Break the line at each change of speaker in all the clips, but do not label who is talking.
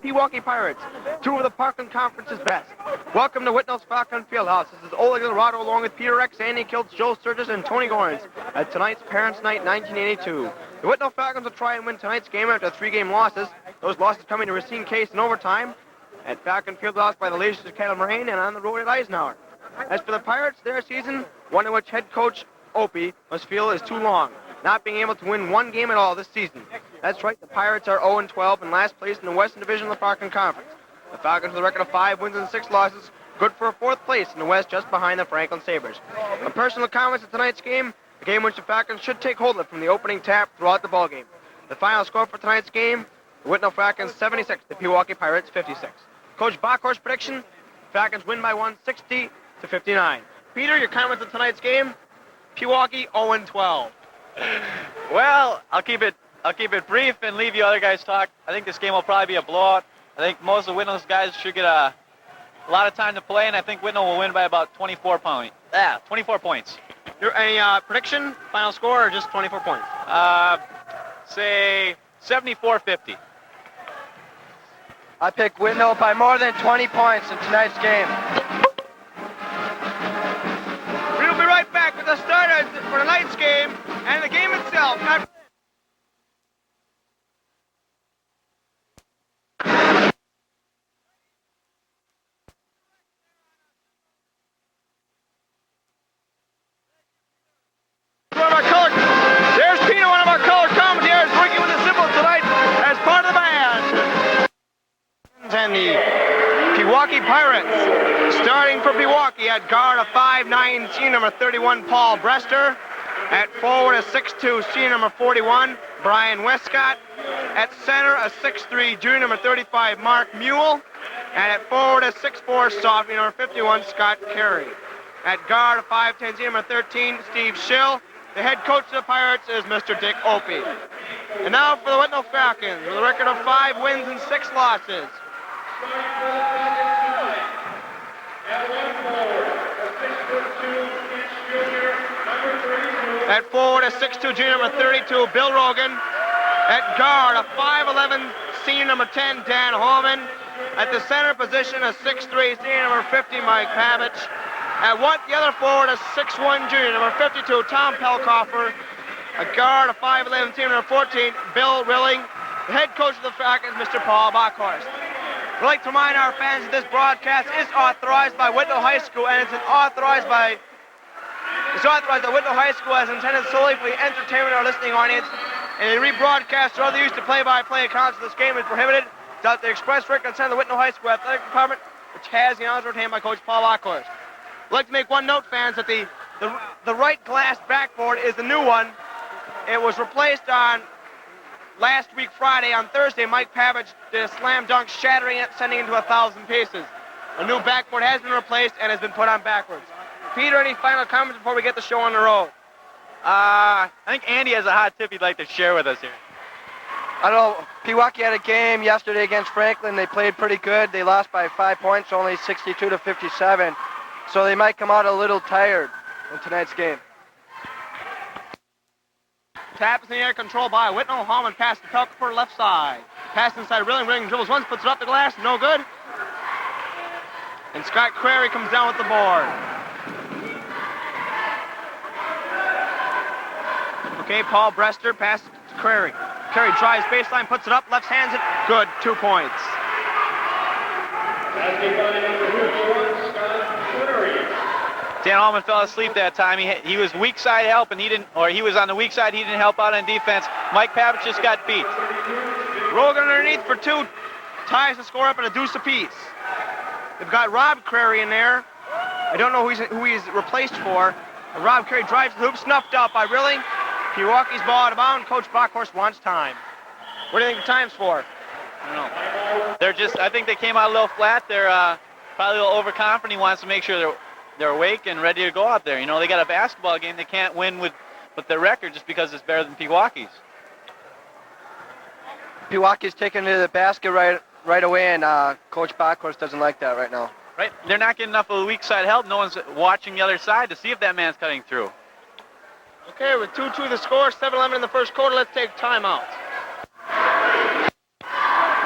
Pewaukee Pirates, two of the Parkland Conference's best. Welcome to Whitnall Falcons Fieldhouse. This is Oleg Dorado along with Peter X, Andy Kiltz, Joe Sturgis, and Tony Gorens at tonight's Parents' Night 1982. The Whitnall Falcons will try and win tonight's game after 3-game losses. Those losses coming to Racine Case in overtime at Falcon Fieldhouse by the Leaders of Cattle Moraine and on the road at Eisenhower. As for the Pirates, their season, one in which head coach Opie must feel is too long, not being able to win one game at all this season. That's right, the Pirates are 0-12 in last place in the Western Division of the Parkland Conference. The Falcons with a record of 5 wins and 6 losses, good for a 4th place in the West just behind the Franklin Sabres. My personal comments of tonight's game, a game which the Falcons should take hold of from the opening tap throughout the ballgame. The final score for tonight's game, the Whitnall Falcons 76, the Pewaukee Pirates 56. Coach Bockhorst prediction, Falcons win by 160-59. Peter, your comments on tonight's game, Pewaukee 0-12.
Well, I'll keep it brief and leave you other guys talk. I think this game will probably be a blowout. I think most of Whitnall's guys should get a lot of time to play, and I think Whitnall will win by about 24 points.
Any prediction, final score, or just 24 points?
Say 74-50.
I pick Whitnall by more than 20 points in tonight's game.
We'll be right back with the starters for tonight's game and the game itself. There's Peter, one of our color commentators, working with the cymbals tonight as part of the band. And the Pewaukee Pirates, starting for Pewaukee at guard, a 5'9", senior number 31, Paul Brester. At forward, a 6'2", senior number 41, Brian Westcott. At center, a 6'3", junior number 35, Mark Mule. And at forward, a 6'4", sophomore number 51, Scott Carey. At guard, a 5'10", senior number 13, Steve Schill. The head coach of the Pirates is Mr. Dick Opie. And now for the Whitnall Falcons, with a record of 5 wins and 6 losses. At forward, a 6'2", junior number 32, Bill Rogan. At guard, a 5'11", senior number 10, Dan Holman. At the center position, a 6'3", senior number 50, Mike Pavich. At the other forward, a 6'1", junior number 52, Tom Pelkoffer. A guard, a 5'11", senior number 14, Bill Rilling. The head coach of the Falcons, Mr. Paul Bockhorst. We'd like to remind our fans that this broadcast is authorized by Whitnall High School, and it's authorized by Whitnall High School as intended solely for the entertainment of our listening audience. And the rebroadcast or other use to play-by-play accounts of this game is prohibited without the express written consent of the Whitnall High School Athletic Department, which has the honors retained by Coach Paul Bockhorst. I'd like to make one note, fans, that the right glass backboard is the new one. It was replaced on last week Friday. On Thursday, Mike Pavich did a slam dunk, shattering it, sending it into 1,000 pieces. A new backboard has been replaced and has been put on backwards. Peter, any final comments before we get the show on the road?
I think Andy has a hot tip he'd like to share with us here.
I don't know, Pewaukee had a game yesterday against Franklin. They played pretty good. They lost by 5 points, only 62-57. So they might come out a little tired in tonight's game.
Tap is in the air, controlled by Whitnall. Hallman pass to Pelkoffer, left side. Pass inside Rilling. Rilling dribbles once, puts it up the glass, no good. And Scott Crary comes down with the board. Okay, Paul Brester passes to Crary. Crary drives baseline, puts it up, left hands it, good, 2 points.
Dan Allman fell asleep that time. He was weak side help, and he was on the weak side. He didn't help out on defense. Mike Pavich just got beat.
Rogan underneath for 2, ties the score up at a deuce apiece. They've got Rob Crary in there. I don't know who he's replaced for. Rob Crary drives the hoop, snuffed out by Rilling. Pewaukee's ball out of bounds. Coach Bockhorst wants time. What do you think the time's for?
I don't know. I think they came out a little flat. They're probably a little overconfident. He wants to make sure they're awake and ready to go out there. You know, they got a basketball game. They can't win with their record just because it's better than Pewaukee's.
Pewaukee's taking to the basket right away, and Coach Bockhorst doesn't like that right now.
Right? They're not getting enough of the weak side help. No one's watching the other side to see if that man's cutting through.
Okay, with 2-2 the score, 7-11 in the first quarter, let's take timeout.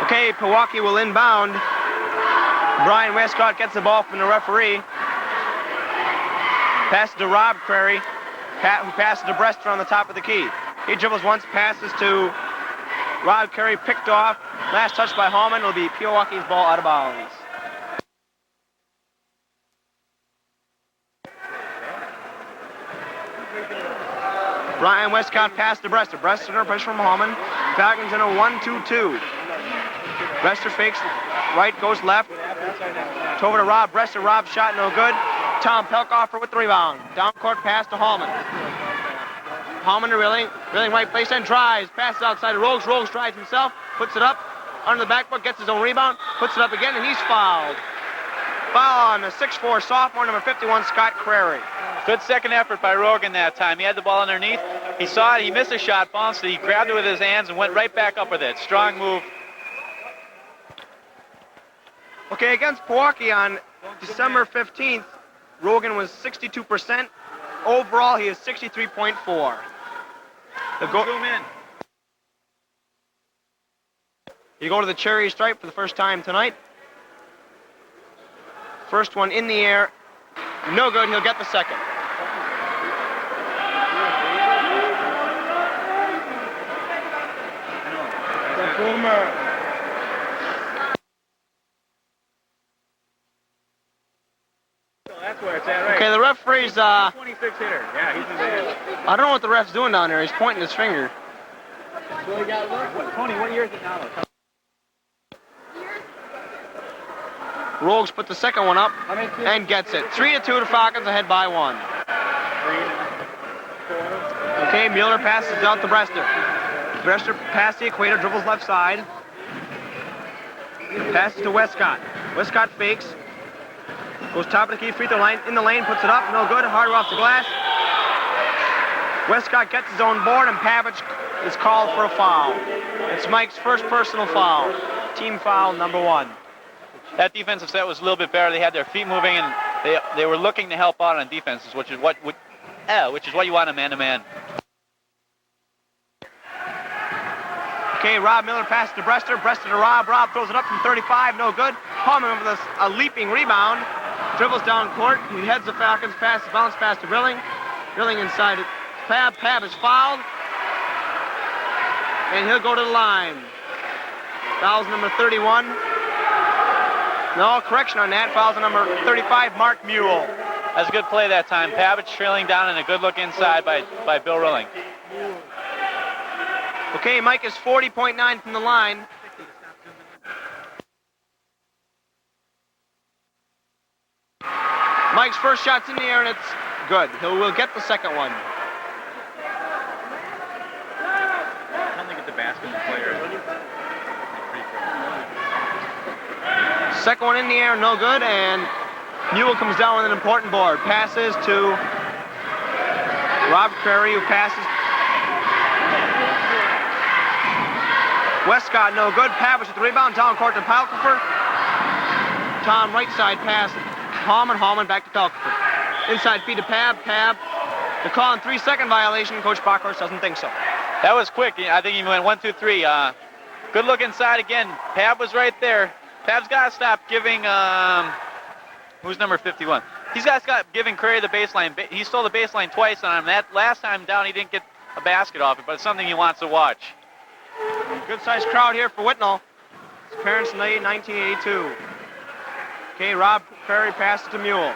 Okay, Pewaukee will inbound. Brian Westcott gets the ball from the referee. Passes to Rob Crary, who passes to Brester on the top of the key. He dribbles once, passes to Rob Crary, picked off. Last touch by Hallman will be Pewaukee's ball out of bounds. Brian Westcott passed to Brester. Brester under pressure from Hallman. Falcons in a 1-2-2. Brester fakes right, goes left. It's over to Rob. Brester, Rob shot no good. Tom Pelkoffer with the rebound. Down court pass to Hallman. Hallman to Rilling. Rilling right place and drives. Passes outside to Rogues. Rogues drives himself. Puts it up. Under the backboard. Gets his own rebound. Puts it up again and he's fouled. Foul on the 6'4" sophomore, number 51, Scott Crary.
Good second effort by Rogan that time. He had the ball underneath. He saw it. He missed a shot, bounced it. He grabbed it with his hands and went right back up with it. Strong move.
Okay, against Pewaukee on December 15th, Rogan was 62%. Overall, he is 63.4.
Zoom in.
You go to the cherry stripe for the first time tonight. First one in the air. No good. He'll get the second.
That's where it's at, right?
Okay, the referee's,
26 hitter. Yeah, he's in there.
I don't know what the ref's doing down there. He's pointing his finger.
Well, he got look. Tony, what year is it now?
Rogues put the second one up and gets it. 3-2 to Falcons, ahead by 1. Okay, Mueller passes out to Brester. Brester past the equator, dribbles left side. Passes to Westcott. Westcott fakes. Goes top of the key, free throw line, in the lane, puts it up, no good, hard off the glass. Westcott gets his own board and Pavich is called for a foul. It's Mike's first personal foul. Team foul number 1.
That defensive set was a little bit better. They had their feet moving and they were looking to help out on defenses, which is what you want a man-to-man.
Okay, Rob Miller passes to Brester. Brester to Rob. Rob throws it up from 35, no good. Hallman with a leaping rebound. Dribbles down court. He heads the Falcons. Passes, bounce pass to Rilling. Rilling inside it. Pab is fouled. And he'll go to the line. Fouls number 31. No, correction on that. Fouls number 35, Mark Mule.
That's a good play that time. Pavich trailing down and a good look inside by Bill Rilling.
Okay, Mike is 40.9 from the line. Mike's first shot's in the air and it's good. Will get the second one.
I don't think it's a basketball player.
Second one in the air, no good, and Mule comes down with an important board. Passes to Rob Crary, who passes. Westcott, no good. Pavich with the rebound, down court to Pelkoffer. Tom, right side pass. Hallman back to Pelkoffer. Inside feed to Pab. They're calling 3-second violation. Coach Bockhorst doesn't think so.
That was quick. I think he went 1, 2, 3. Good look inside again. Pab was right there. Pab's got to stop giving, who's number 51? He's got to stop giving Crary the baseline. He stole the baseline twice on him. That last time down, he didn't get a basket off it, but it's something he wants to watch.
Good-sized crowd here for Whitnall. His parents in 1982. Okay, Rob Crary passes to Mule.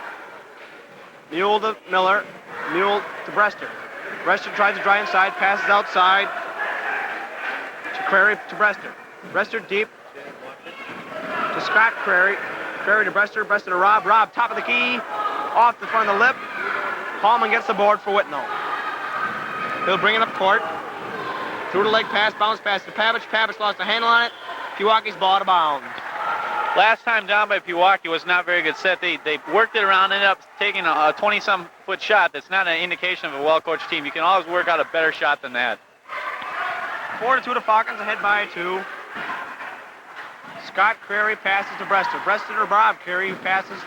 Mule to Miller. Mule to Brester. Brester tries to drive inside, passes outside to Crary to Brester. Brester deep to Scott Crary. Crary to Brester. Brester to Rob. Rob, top of the key, off the front of the lip. Hallman gets the board for Whitnall. He'll bring it up court. Through the leg pass, bounce pass to Pavich. Pavich lost a handle on it. Pewaukee's ball out of bounds.
Last time down by Pewaukee was not a very good set. They worked it around, ended up taking a 20-some foot shot. That's not an indication of a well-coached team. You can always work out a better shot than that.
4-2 to Falcons, ahead by 2. Scott Crary passes to Brester. Brester to Rob Crary, who passes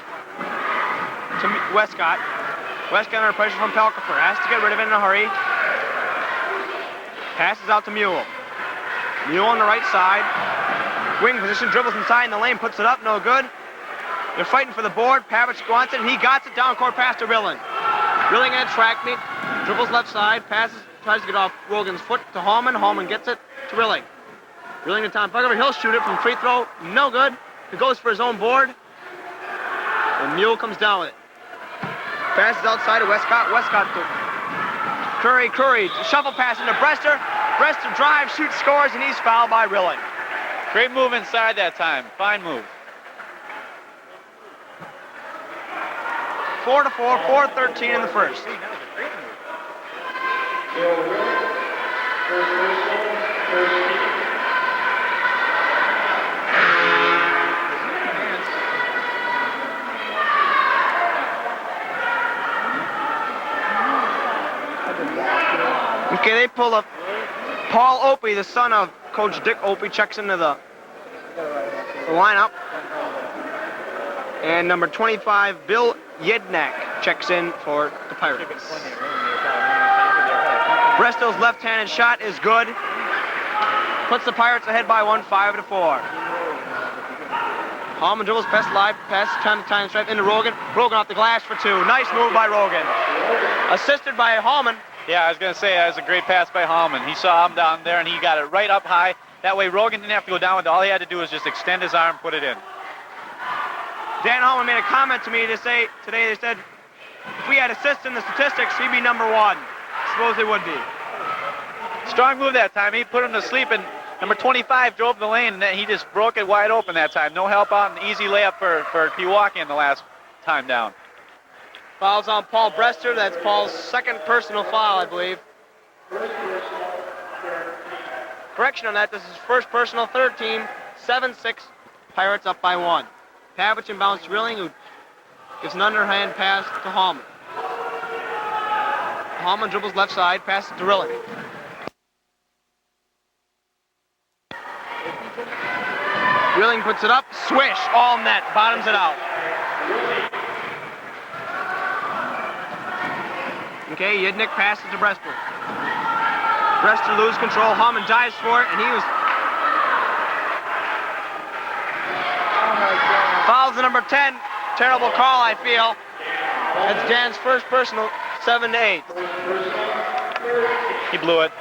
to Westcott. Westcott under pressure from Pelkoffer. Has to get rid of it in a hurry. Passes out to Mule. Mule on the right side. Wing position, dribbles inside in the lane, puts it up, no good. They're fighting for the board. Pavic wants it, and he got it. Down court pass to Rilling. Rilling at track meet, dribbles left side, passes, tries to get off Rogan's foot to Hallman. Hallman gets it to Rilling. Rilling to Tom Pugover. He'll shoot it from free throw. No good. He goes for his own board. And Mule comes down with it. Passes outside to Westcott. Westcott to Curry. Curry. Shuffle pass into Brester. Brester drives, shoots, scores, and he's fouled by Rilling.
Great move inside that time. Fine move.
4-4, 4-13 in the first. Okay, they pull up. Paul Opie, the son of Coach Dick Opie, checks into the lineup. And number 25, Bill Yednak, checks in for the Pirates. Bristol's left-handed shot is good. Puts the Pirates ahead by 1, 5-4. Hallman dribbles, pass time to time stripe into Rogan. Rogan off the glass for 2. Nice move by Rogan. Assisted by Hallman.
Yeah, I was going to say that was a great pass by Hallman. He saw him down there, and he got it right up high. That way Rogan didn't have to go down with it. All he had to do was just extend his arm, put it in.
Dan Hallman made a comment to me today. They said, if we had assists in the statistics, he'd be number 1. Suppose he would be.
Strong move that time. He put him to sleep, and number 25 drove the lane, and then he just broke it wide open that time. No help out, an easy layup for Pewaukee in the last time down.
Fouls on Paul Brester. That's Paul's second personal foul, I believe. Correction on that. This is first personal, third team. 7-6. Pirates up by 1. Pavic inbounds to Rilling, who gives an underhand pass to Hallman. Hallman dribbles left side, passes to Rilling. Rilling puts it up, swish, all net, bottoms it out. Okay, Yednik passes to Brester. Brester loses control, Hallman dives for it, and he was... Fouls the number 10. Terrible call, I feel. That's Dan's first personal, 7-8.
He blew it.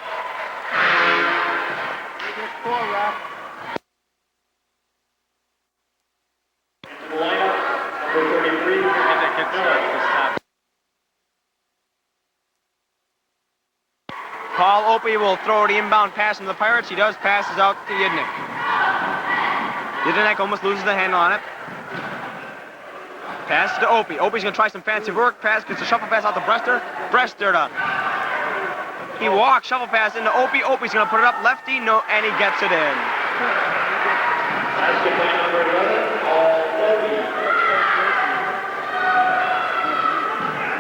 Paul Opie will throw the inbound pass into the Pirates. He does, passes out to Yednik. Yednik almost loses the handle on it. Pass to Opie. Opie's going to try some fancy work. Pass gets a shuffle pass out to Brester. Brester to... He walks, shuffle pass into Opie. Opie's going to put it up lefty, no, and he gets it in.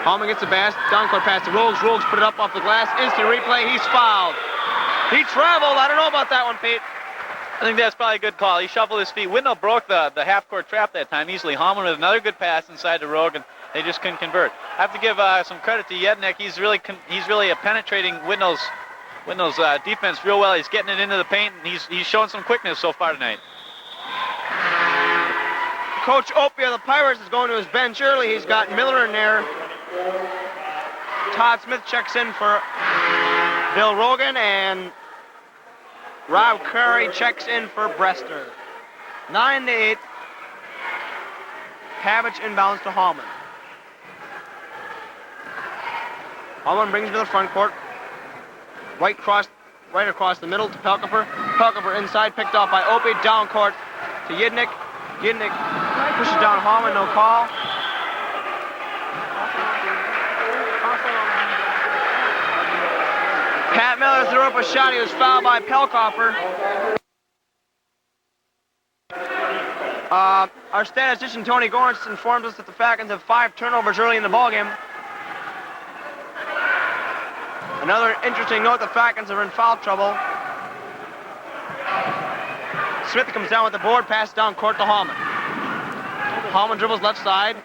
Hallman gets the pass, down court pass to Rogues. Rogues put it up off the glass. Instant replay, he's fouled. He traveled. I don't know about that one, Pete.
I think that's probably a good call. He shuffled his feet. Whitnall broke the half-court trap that time easily. Hallman with another good pass inside to Rogan. They just couldn't convert. I have to give some credit to Yednik. He's really penetrating Whitnall's defense real well. He's getting it into the paint, and he's showing some quickness so far tonight.
Coach Opie of the Pirates is going to his bench early. He's got Miller in there. Todd Smith checks in for Bill Rogan, and Rob Curry checks in for Brester. 9-8. Pavic inbounds to Hallman. Hallman brings it to the front court. Right across the middle to Pelkoffer. Pelkoffer inside, picked off by Opie. Down court to Yednik. Yednik pushes down Hallman, no call. Pat Miller threw up a shot. He was fouled by Pelkoffer. Our statistician Tony Gornitz informs us that the Falcons have 5 turnovers early in the ballgame. Another interesting note, the Falcons are in foul trouble. Smith comes down with the board, pass down court to Hallman. Hallman dribbles left side,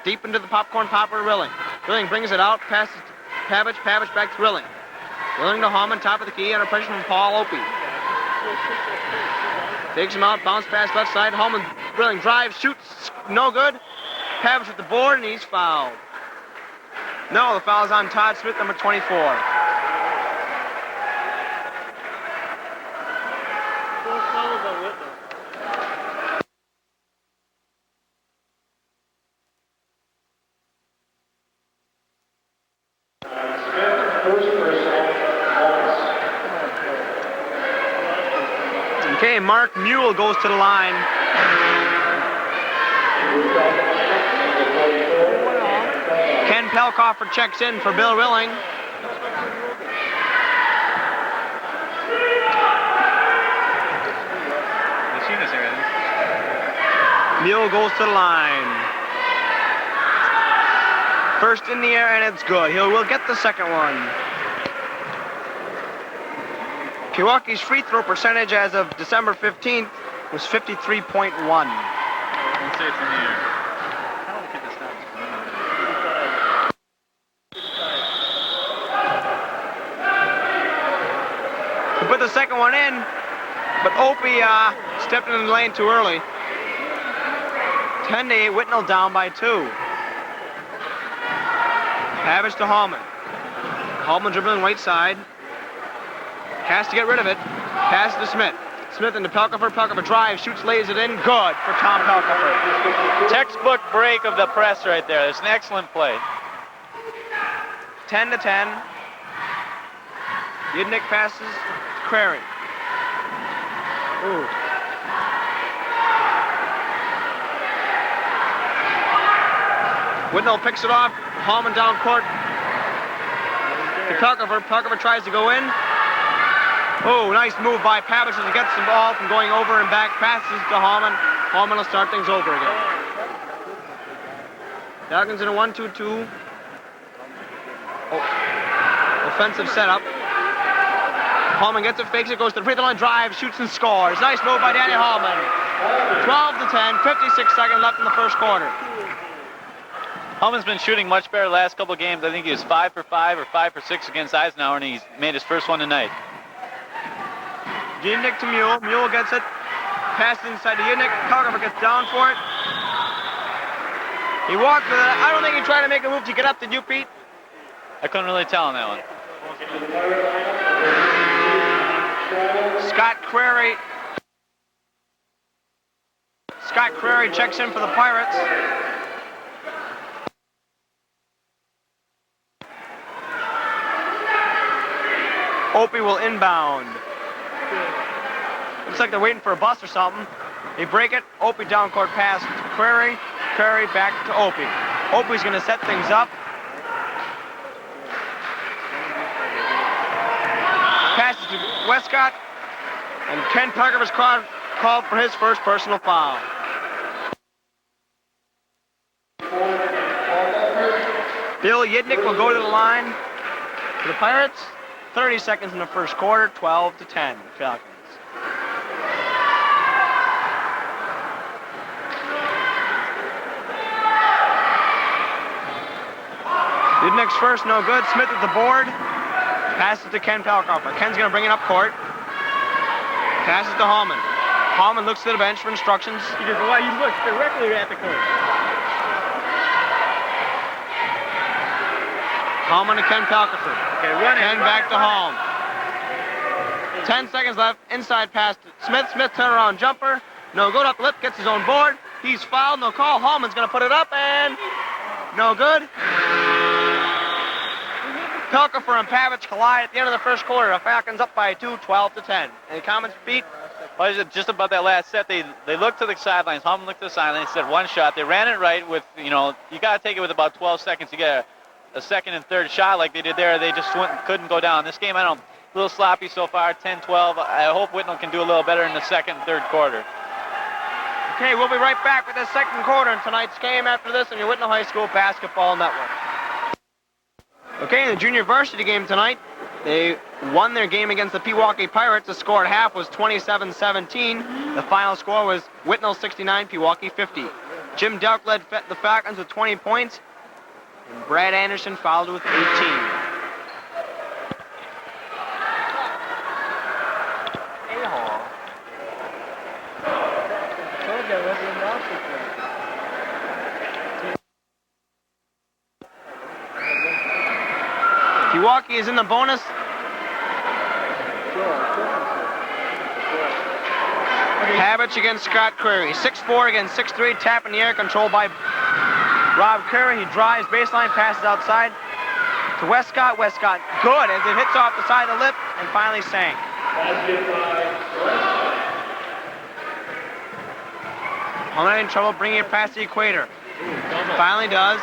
deep into the popcorn popper to Rilling. Rilling brings it out, passes to Pavic, Pavic back to Rilling. Rilling to Hallman, top of the key, under pressure from Paul Opie. Takes him out, bounce pass left side. Hallman drilling drive, shoots, no good. Pavich with the board, and he's fouled. No, the foul's on Todd Smith, number 24. Okay, Mark Mule goes to the line. Ken Pelkoffer checks in for Bill Rilling. Mule goes to the line. First in the air, and it's good. We'll get the second one. Pewaukee's free throw percentage as of December 15th was 53.1. He put the second one in, but Opie stepped in the lane too early. 10-8, Whitnall down by 2. Pavich to Hallman. Hallman dribbling right side. Has to get rid of it. Pass to Smith. Smith into Pelkoffer. Pelkoffer drives, shoots, lays it in. Good for Tom Pelkoffer.
Textbook break of the press right there. It's an excellent play.
10-10. Yidnick passes to Crary. Ooh. Whitnall picks it off. Hallman down court. To Pelkoffer. Pelkoffer tries to go in. Oh, nice move by Pavich to get the ball from going over and back. Passes to Hallman. Hallman will start things over again. Falcons in a 1-2-2. Oh. Offensive setup. Hallman gets it, fakes it, goes to the free throw line, drives, shoots and scores. Nice move by Danny Hallman. 12-10, 56 seconds left in the first quarter.
Hallman's been shooting much better the last couple games. I think he was 5 for 5 or 5 for 6 against Eisenhower, and he's made his first one tonight.
Yidnick to Mule. Mule gets it. Passes inside to Yidnick. Pelkoffer gets down for it. He walked with it. I don't think he tried to make a move to get up. Did you, Pete?
I couldn't really tell on that one.
Scott Crary checks in for the Pirates. Opie will inbound. Looks like they're waiting for a bus or something. They break it. Opie down court pass to Crary. Crary back to Opie. Opie's going to set things up. Passes to Westcott. And Ken Pelkoffer's called for his first personal foul. Bill Yidnick will go to the line for the Pirates. 30 seconds in the first quarter, 12-10, Falcons. Yidnick's first, no good. Smith at the board. Passes to Ken Pelkoffer. Ken's going to bring it up court. Passes to Hallman. Hallman looks to the bench for instructions. He goes, why you look directly at the court. Hallman to Ken Pelkoffer. Okay, Ken back to Hallman. 10 seconds left. Inside pass to Smith. Smith turnaround jumper. No good. Up the lip. Gets his own board. He's fouled. No call. Hallman's going to put it up and no good. Pelkoffer and Pavich collide at the end of the first quarter. The Falcons up by 2, 12-10. Any comments, Pete?
Well, just about that last set, they looked to the sidelines. Hallman looked to the sidelines, said one shot. They ran it right with, you got to take it with about 12 seconds to get a second and third shot like they did there. They just couldn't go down. This game, a little sloppy so far, 10-12. I hope Whitnall can do a little better in the second and third quarter.
Okay, we'll be right back with the second quarter in tonight's game after this on your Whitnall High School Basketball Network. Okay, in the junior varsity game tonight, they won their game against the Pewaukee Pirates. The score at half was 27-17. The final score was Whitnall 69, Pewaukee 50. Jim Delk led the Falcons with 20 points, and Brad Anderson followed with 18. Pewaukee is in the bonus. Habich against Scott Query. 6'4" against 6'3", tap in the air, controlled by Rob Curry. He drives baseline, passes outside to Westcott. Westcott good as it hits off the side of the lip and finally sank. Alumni in trouble bringing it past the equator. Finally does.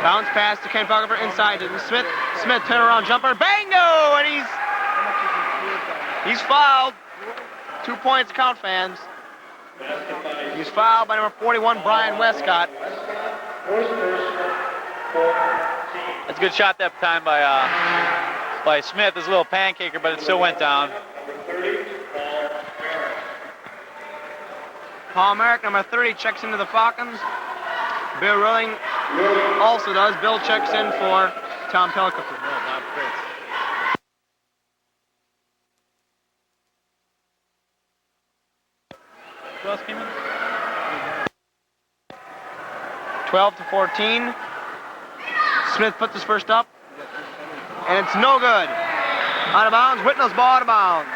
Bounce pass to Ken Falcon inside to Smith. Smith turnaround jumper. Bango! And he's fouled. 2 points count, fans. He's fouled by number 41, Brian Westcott.
That's a good shot that time by Smith. His little pancaker, but it still went down.
Paul Merrick, number 30, checks into the Falcons. Bill Rilling also does. Bill checks in for Tom Pelkey.
Who else came in?
12-14. Smith puts his first up, and it's no good. Out of bounds. Whitnall's ball out of bounds.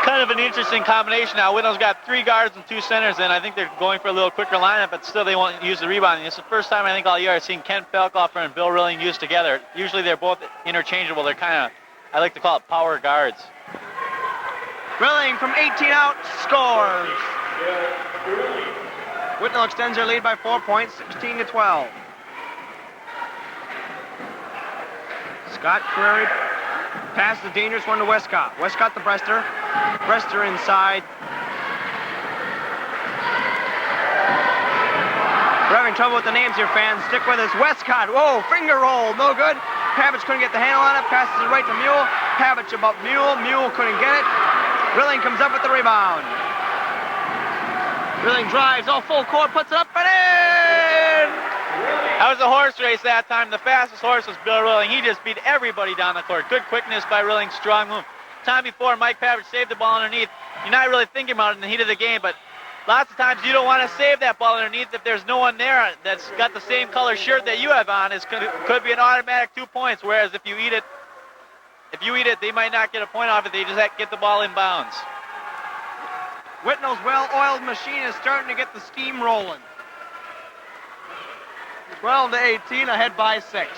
Kind of an interesting combination now. Whitnall's got 3 guards and 2 centers, and I think they're going for a little quicker lineup, but still they won't use the rebounding. It's the first time I think all year I've seen Ken Falkoffer and Bill Rilling used together. Usually they're both interchangeable. They're kind of, I like to call it power guards.
Rilling from 18 out scores. Whitnall extends their lead by 4 points, 16-12. Scott Query passes the dangerous one to Westcott. Westcott to Brester. Brester inside. We're having trouble with the names here, fans. Stick with us. Westcott. Whoa, finger roll. No good. Pavich couldn't get the handle on it. Passes it right to Mule. Pavich about Mule. Mule couldn't get it. Rilling comes up with the rebound. Rilling drives all full court, puts it up and in!
That was a horse race that time. The fastest horse was Bill Rilling. He just beat everybody down the court. Good quickness by Rilling, strong move. Time before, Mike Pavich saved the ball underneath. You're not really thinking about it in the heat of the game, but lots of times you don't want to save that ball underneath if there's no one there that's got the same color shirt that you have on. It could be an automatic 2 points, whereas if you eat it, they might not get a point off it. They just have to get the ball in bounds.
Whitnall's well-oiled machine is starting to get the steam rolling. 12-18, ahead by 6.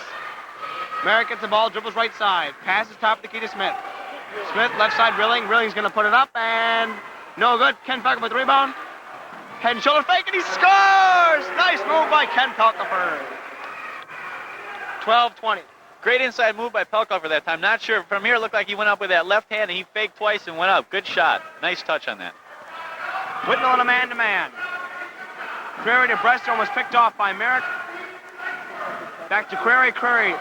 Merrick gets the ball, dribbles right side, passes top of the key to Smith. Smith, left side, Rilling. Rilling's going to put it up, and no good. Ken Falcoffer with the rebound. Head and shoulder fake, and he scores! Nice move by Ken Falcoffer. 12-20.
Great inside move by Pelkoffer that time. Not sure. From here, it looked like he went up with that left hand, and he faked twice and went up. Good shot. Nice touch on that.
Whitnall in a man-to-man. Query to Brester was picked off by Merrick. Back to Query. Query.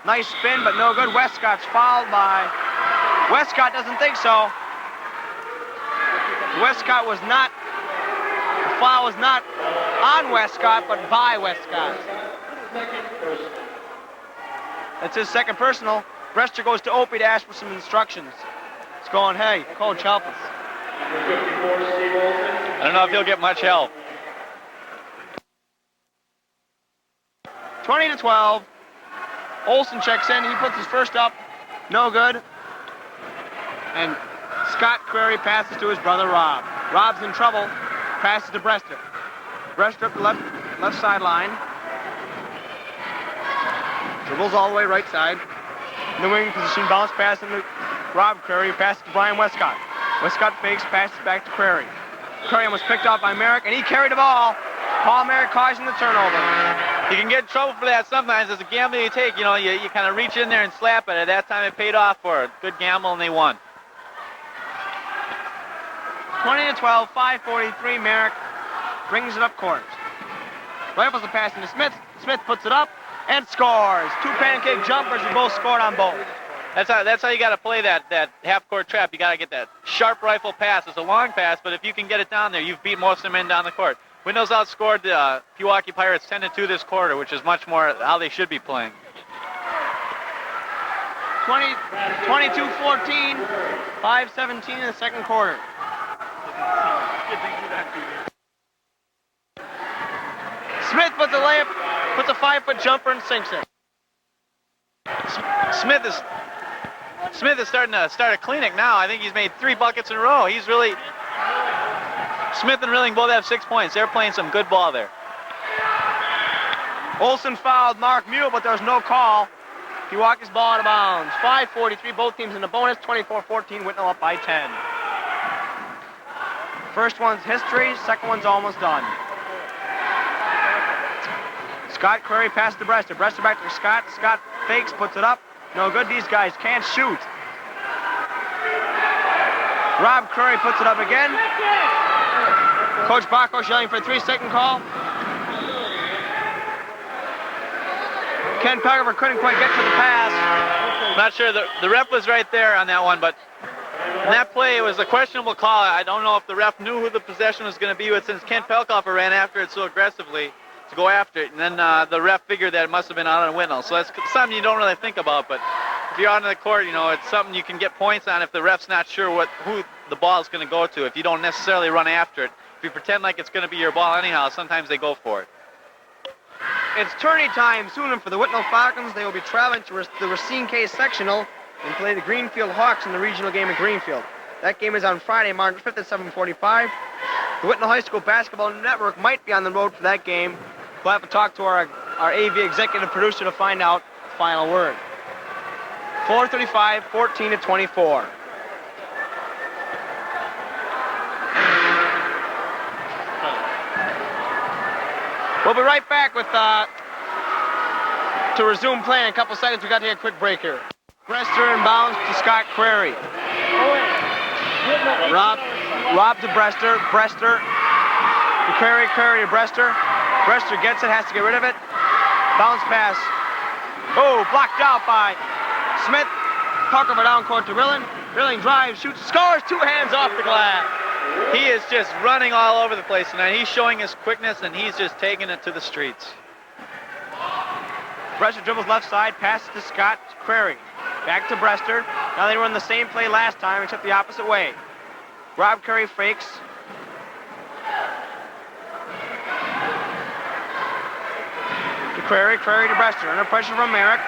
Nice spin, but no good. Westcott's fouled by... Westcott doesn't think so. Westcott was not... The foul was not on Westcott, but by Westcott. That's his second personal. Brester goes to Opie to ask for some instructions. He's going, hey, coach, help us.
I don't know if he'll get much help.
20-12. Olsen checks in. He puts his first up. No good. And Scott Query passes to his brother Rob. Rob's in trouble. Passes to Brester. Brester up the left sideline. Dribbles all the way right side. In the wing position, bounce pass into Rob Query. Passes to Brian Westcott. Westcott fakes, passes back to Query. Query was picked off by Merrick, and he carried the ball. Paul Merrick causing the turnover.
You can get in trouble for that sometimes. It's a gamble you take. You know, you kind of reach in there and slap it. At that time, it paid off for it. Good gamble, and they won.
20-12, 5:43. Merrick brings it up court. Rifles the pass into Smith. Smith puts it up and scores. 2 pancake jumpers, and both scored on both.
That's how you got to play that half-court trap. You got to get that sharp rifle pass. It's a long pass, but if you can get it down there, you've beat most of the men down the court. Whitnall's outscored the Pewaukee Pirates 10-2 this quarter, which is much more how they should be playing.
22-14, 5:17 in the second quarter. Smith puts a 5-foot jumper and sinks it.
Smith is starting to start a clinic now. I think he's made 3 buckets in a row. He's really, Smith and Rilling both have 6 points. They're playing some good ball there.
Olson fouled Mark Mule, but there's no call. Pewaukee's ball out of bounds. 5:43, both teams in the bonus. 24-14, Whitnall up by 10. First one's history, second one's almost done. Scott Query passes to Brester. Brester back to Scott. Scott fakes, puts it up. No good, these guys can't shoot. Rob Curry puts it up again. Coach Bakos yelling for a 3-second call. Ken Pelliver couldn't quite get to the pass.
Not sure, the ref was right there on that one, but in that play, it was a questionable call. I don't know if the ref knew who the possession was going to be with, since Kent Pelkoffer ran after it so aggressively to go after it, and then the ref figured that it must have been out on Whitnall. So that's something you don't really think about, but if you're out on the court, you know, it's something you can get points on if the ref's not sure who the ball is going to go to, if you don't necessarily run after it. If you pretend like it's going to be your ball anyhow, sometimes they go for it.
It's tourney time soon for the Whitnall Falcons. They will be traveling to the Racine K sectional and play the Greenfield Hawks in the regional game in Greenfield. That game is on Friday, March 5th at 7:45. The Whitnall High School Basketball Network might be on the road for that game. We'll have to talk to our AV executive producer to find out the final word. 4:35, 14-24. We'll be right back with to resume play in a couple seconds. We got to take a quick break here. Brester inbounds to Scott Query. Rob to Brester. Brester to Query. Query to Brester. Brester gets it, has to get rid of it. Bounce pass. Oh, blocked out by Smith. Tucker for down court to Rilling. Rilling drives, shoots, scores, 2 hands off the glass.
He is just running all over the place tonight. He's showing his quickness, and he's just taking it to the streets.
Brester dribbles left side, passes to Scott Query. Back to Brester. Now they run the same play last time, except the opposite way. Rob Curry fakes. To Query, Query to Brester. Under pressure from Merrick.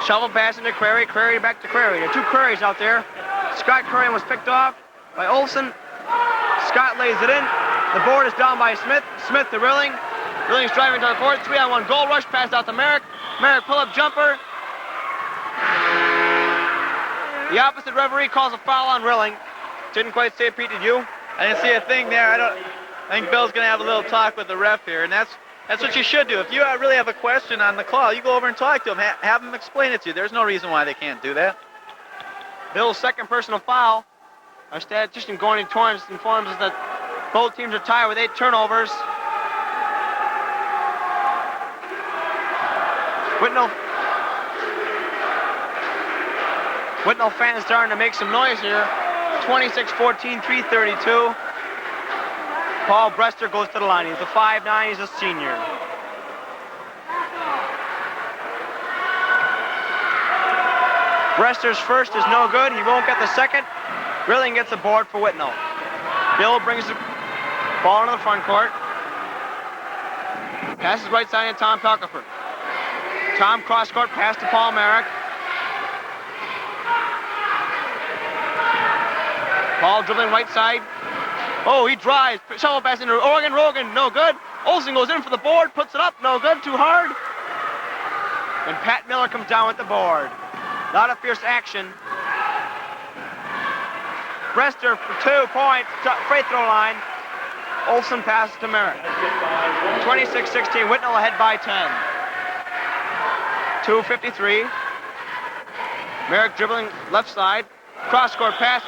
Shovel pass into Query, Query back to Query. There are 2 Querys out there. Scott Query was picked off by Olson. Scott lays it in. The board is down by Smith. Smith to Rilling. Rilling's driving to the court. 3-on-1 goal rush. Pass out to Merrick. Merrick pull-up jumper. The opposite referee calls a foul on Rilling. Didn't quite see it, Pete, did you?
I didn't see a thing there. I think Bill's going to have a little talk with the ref here, and that's what you should do. If you really have a question on the call, you go over and talk to him. Have him explain it to you. There's no reason why they can't do that.
Bill's second personal foul. Our statistician Gordon Torrance informs us that both teams are tied with 8 turnovers. Whitnall fans starting to make some noise here. 26-14, 3:32. Paul Brester goes to the line. He's a 5'9", he's a senior. Brester's first is no good. He won't get the second. Rilling gets the board for Whitnall. Bill brings the ball into the front court. Passes right side to Tom Pelkoffer. Tom cross court pass to Paul Merrick. Paul dribbling right side. Oh, he drives. Shovel pass into Oregon. Rogan, no good. Olsen goes in for the board, puts it up, no good, too hard. And Pat Miller comes down with the board. A lot of fierce action. Brester for 2 points, free throw line. Olsen passes to Merrick. 26-16, Whitnall ahead by 10. 2:53. Merrick dribbling left side. Cross court pass,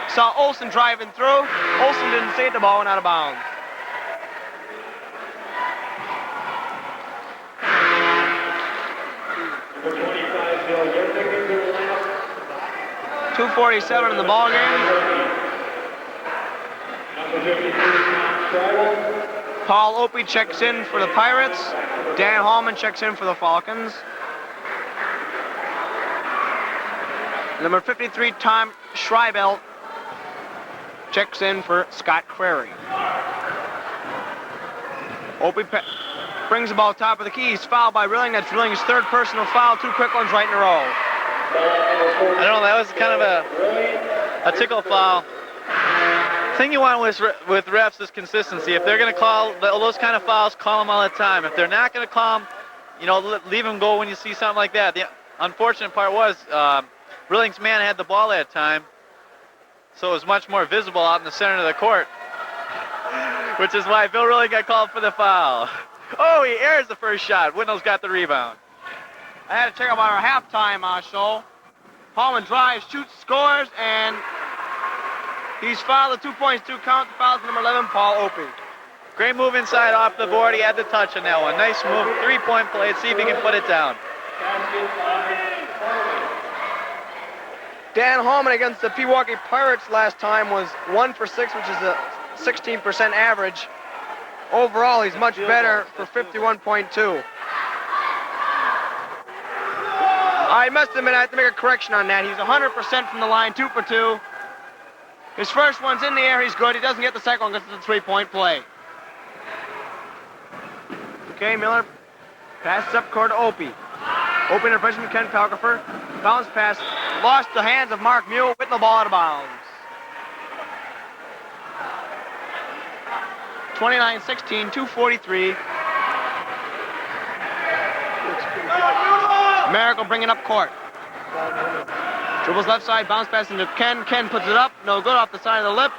saw Olsen driving through. Olsen didn't see it, the ball went out of bounds. .247 in the ball game. Paul Opie checks in for the Pirates. Dan Hallman checks in for the Falcons. Number 53, Tom Schreibel checks in for Scott Query. Opie Brings the ball top of the key. He's fouled by Rilling. That's Rilling's third personal foul. 2 quick ones right in a row.
I don't know, that was kind of a tickle foul. The thing you want with refs is consistency. If they're going to call those kind of fouls, call them all the time. If they're not going to call them, you know, leave them go when you see something like that. The unfortunate part was Rilling's man had the ball that time, so it was much more visible out in the center of the court, which is why Bill Rilling got called for the foul. Oh, he airs the first shot. Whitnall's got the rebound.
I had to check about our halftime show. Hallman drives, shoots, scores, and he's fouled. The 2 points, 2 count. The foul to number 11, Paul Opie.
Great move inside off the board. He had the touch on that one. Nice move. 3-point play. Let's see if he can put it down.
Dan Hallman against the Pewaukee Pirates last time was 1 for 6, which is a 16% average. Overall, he's much better for 51.2. I must admit, I have to make a correction on that. He's 100% from the line, 2 for 2. His first one's in the air, he's good. He doesn't get the second one because it's a 3-point play. Okay, Miller passes up court to Opie. Opie under pressure from Ken Palkifer. Bounce pass, lost the hands of Mark Mule, with the ball out of bounds. 29-16, 2:43. Miracle bringing up court. Dribbles left side, bounce pass into Ken. Ken puts it up, no good, off the side of the lip.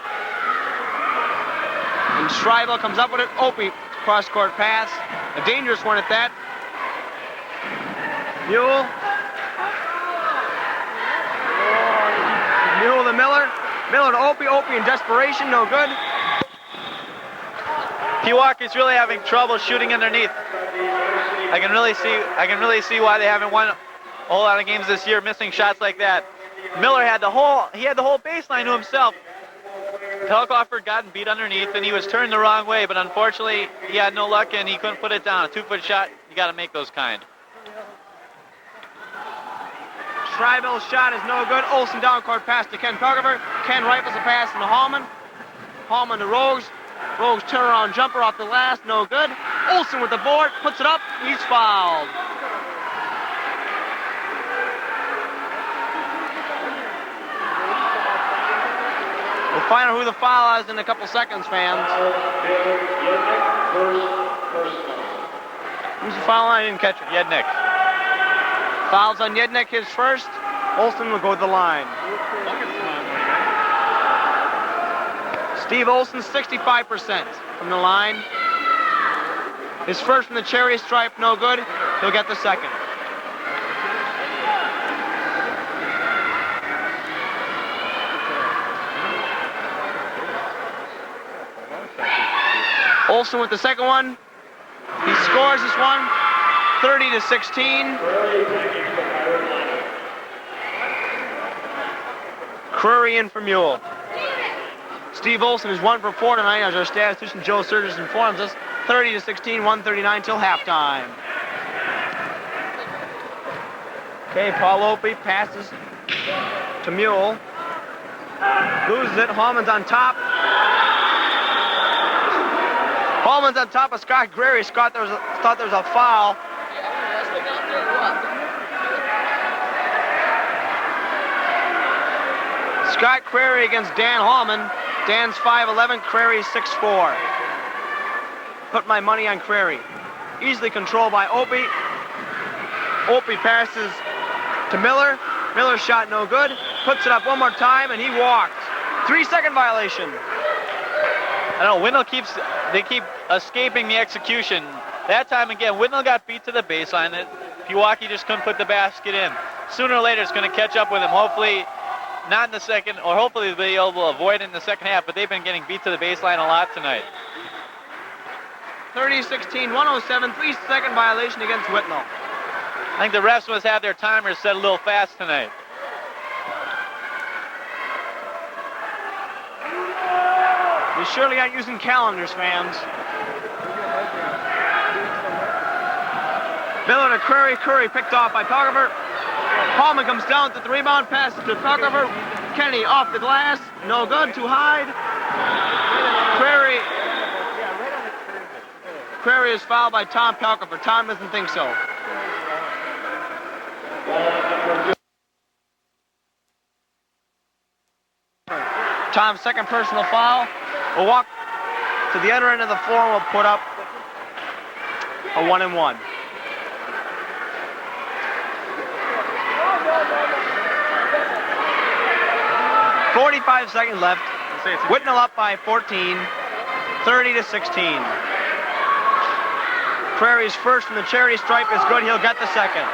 And Schreibel comes up with it. Opie, cross-court pass. A dangerous one at that. Mule. Mule to Miller. Miller to Opie. Opie in desperation, no good.
Pewaukee's really having trouble shooting underneath. I can really see why they haven't won a whole lot of games this year, missing shots like that. Miller had the whole baseline to himself. Pelkoffer got beat underneath, and he was turned the wrong way, but unfortunately he had no luck and he couldn't put it down. A 2-foot shot, you got to make those kind.
Schreibel's shot is no good. Olsen down court pass to Ken Pelkoffer. Ken rifles a pass into Hallman. Hallman to Rogues. Rogues turnaround jumper off the last, no good. Olsen with the board, puts it up, he's fouled. We'll find out who the foul is in a couple seconds, fans. Who's the foul line? I didn't catch it.
Yednick.
Fouls on Yednick, his first. Olsen will go to the line. Steve Olsen, 65% from the line. His first from the cherry stripe, no good. He'll get the second. Olsen with the second one. He scores this one, 30-16. Curry in for Mule. Steve Olsen is 1 for 4 tonight, as our statistician Joe Surges informs us. 30-16, 1:39 till halftime. Okay, Paul Opie passes to Mule. Loses it. Hallman's on top. Hallman's on top of Scott Greery. Scott thought there was a foul. Scott Creary against Dan Hallman. Dan's 5'11", Creary's 6'4". Put my money on Creary. Easily controlled by Opie. Opie passes to Miller. Miller's shot no good. Puts it up one more time and he walked. 3-second violation.
I don't know, Whitnall they keep escaping the execution. That time again, Whitnall got beat to the baseline. Pewaukee just couldn't put the basket in. Sooner or later it's going to catch up with him. Hopefully not in the second, or hopefully they'll be able to avoid it in the second half, but they've been getting beat to the baseline a lot tonight.
30-16, 107, 3-second violation against Whitnall.
I think the refs must have their timers set a little fast tonight.
They surely aren't using calendars, fans. Miller to Curry. Curry picked off by Pelkoffer. Hallman comes down to the rebound, passes to Pelkoffer. Kennedy off the glass. No good, to Hyde. Prairie is fouled by Tom Pelker. Tom doesn't think so. Tom's second personal foul will walk to the other end of the floor and will put up a 1-and-1. .45 seconds left. Whitnall up by 14, 30-16. Prairie's first from the charity stripe is good. He'll get the second.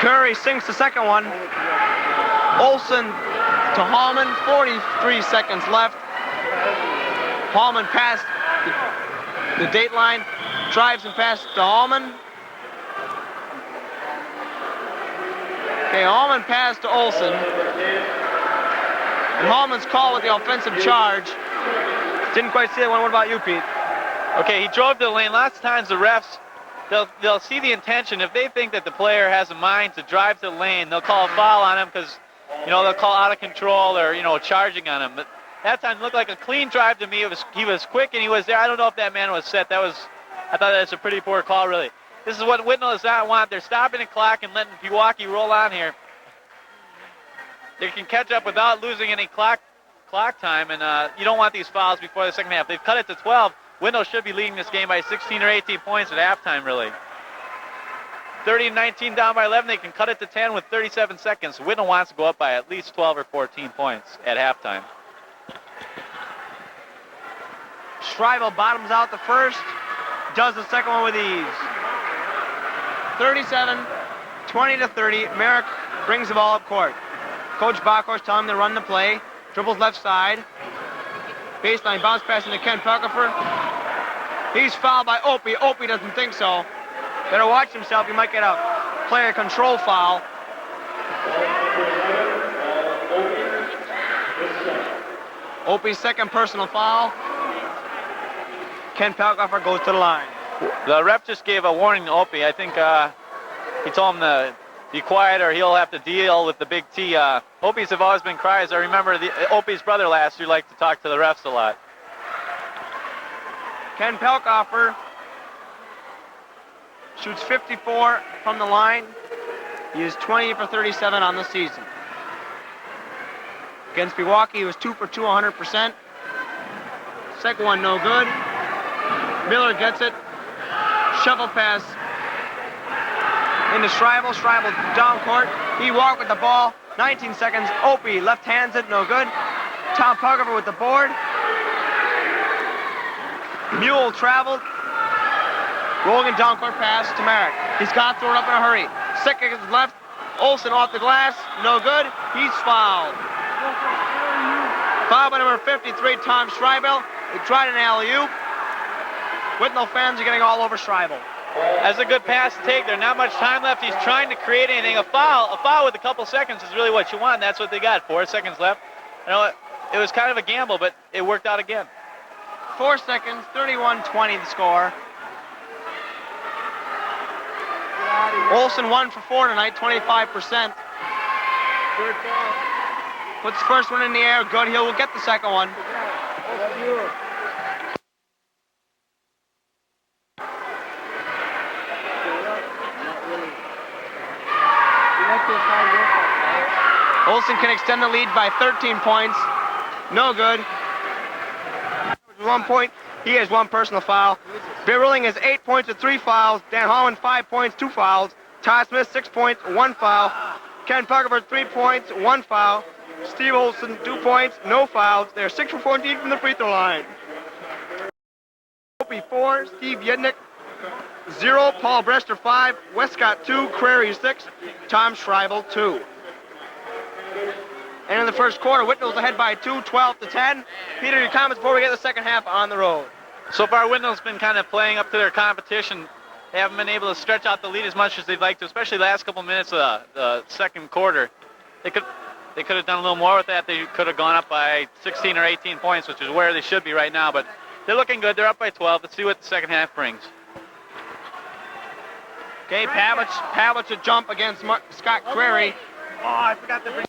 Curry sinks the second one. Olsen to Hallman, 43 seconds left. Hallman passed the date line, drives and passes to Hallman. Okay, Hallman passed to Olsen. And Hallman's called with the offensive charge. Didn't quite see that one. What about you, Pete?
Okay, he drove to the lane. Lots of times the refs, they'll see the intention. If they think that the player has a mind to drive to the lane, they'll call a foul on him because, they'll call out of control or, charging on him. But that time it looked like a clean drive to me. He was quick and he was there. I don't know if that man was set. I thought that was a pretty poor call, really. This is what Whitnall does not want. They're stopping the clock and letting Pewaukee roll on here. They can catch up without losing any clock time, and you don't want these fouls before the second half. They've cut it to 12. Whitnall should be leading this game by 16 or 18 points at halftime, really. 30-19 down by 11. They can cut it to 10 with 37 seconds. Whitnall wants to go up by at least 12 or 14 points at halftime.
Schreibel bottoms out the first, does the second one with ease. 37, 20-30. Merrick brings the ball up court. Coach Backhorst telling him to run the play. Dribbles left side. Baseline bounce pass into Ken Pelker. He's fouled by Opie. Opie doesn't think so. Better watch himself. He might get a player control foul. Opie's second personal foul. Ken Pelker goes to the line.
The ref just gave a warning to Opie. I think he told him to be quiet or he'll have to deal with the big T. Opies have always been cries. I remember Opie's brother last year liked to talk to the refs a lot.
Ken Pelker shoots 54 from the line. He is 20 for 37 on the season. Against Pewaukee, he was 2 for 2, 100%. Second one, no good. Miller gets it. Shovel pass into Schreibel. Schreibel down court. He walked with the ball. 19 seconds. Opie left hands it, no good. Tom Pelker with the board. Mule traveled. Rolling down court pass to Merrick. He's got to throw it up in a hurry. 6 seconds left. Olsen off the glass. No good. He's fouled. Foul by number 53, Tom Schreibel. He tried an alley-oop. Whitnall fans are getting all over Schreibel.
That's a good pass to take. There's not much time left. He's trying to create anything. A foul with a couple seconds is really what you want. That's what they got. 4 seconds left. It was kind of a gamble, but it worked out again.
4 seconds, 31-20 the score. Olsen 1 for 4 tonight, 25%. Puts the first one in the air. Good. He'll get the second one. Olsen can extend the lead by 13 points. No good. 1 point. He has 1 personal foul. Birling has 8 points with 3 fouls. Dan Holland 5 points, 2 fouls. Todd Smith 6 points, 1 foul. Ken Pelker 3 points, 1 foul. Steve Olsen 2 points, no fouls. They're 6 for 14 from the free throw line. Opie 4, Steve Yednick 0, Paul Brester 5, Westcott 2, Crary 6, Tom Schreibel 2. And in the first quarter, Whitnall's ahead by 2, 12-10. Peter, your comments before we get the second half on the road.
So far, Whitnall's been kind of playing up to their competition. They haven't been able to stretch out the lead as much as they'd like to, especially the last couple minutes of the second quarter. They could have done a little more with that. They could have gone up by 16 or 18 points, which is where they should be right now. But they're looking good. They're up by 12. Let's see what the second half brings.
Okay, Pavlich a jump against Scott Query.
Oh, I forgot to bring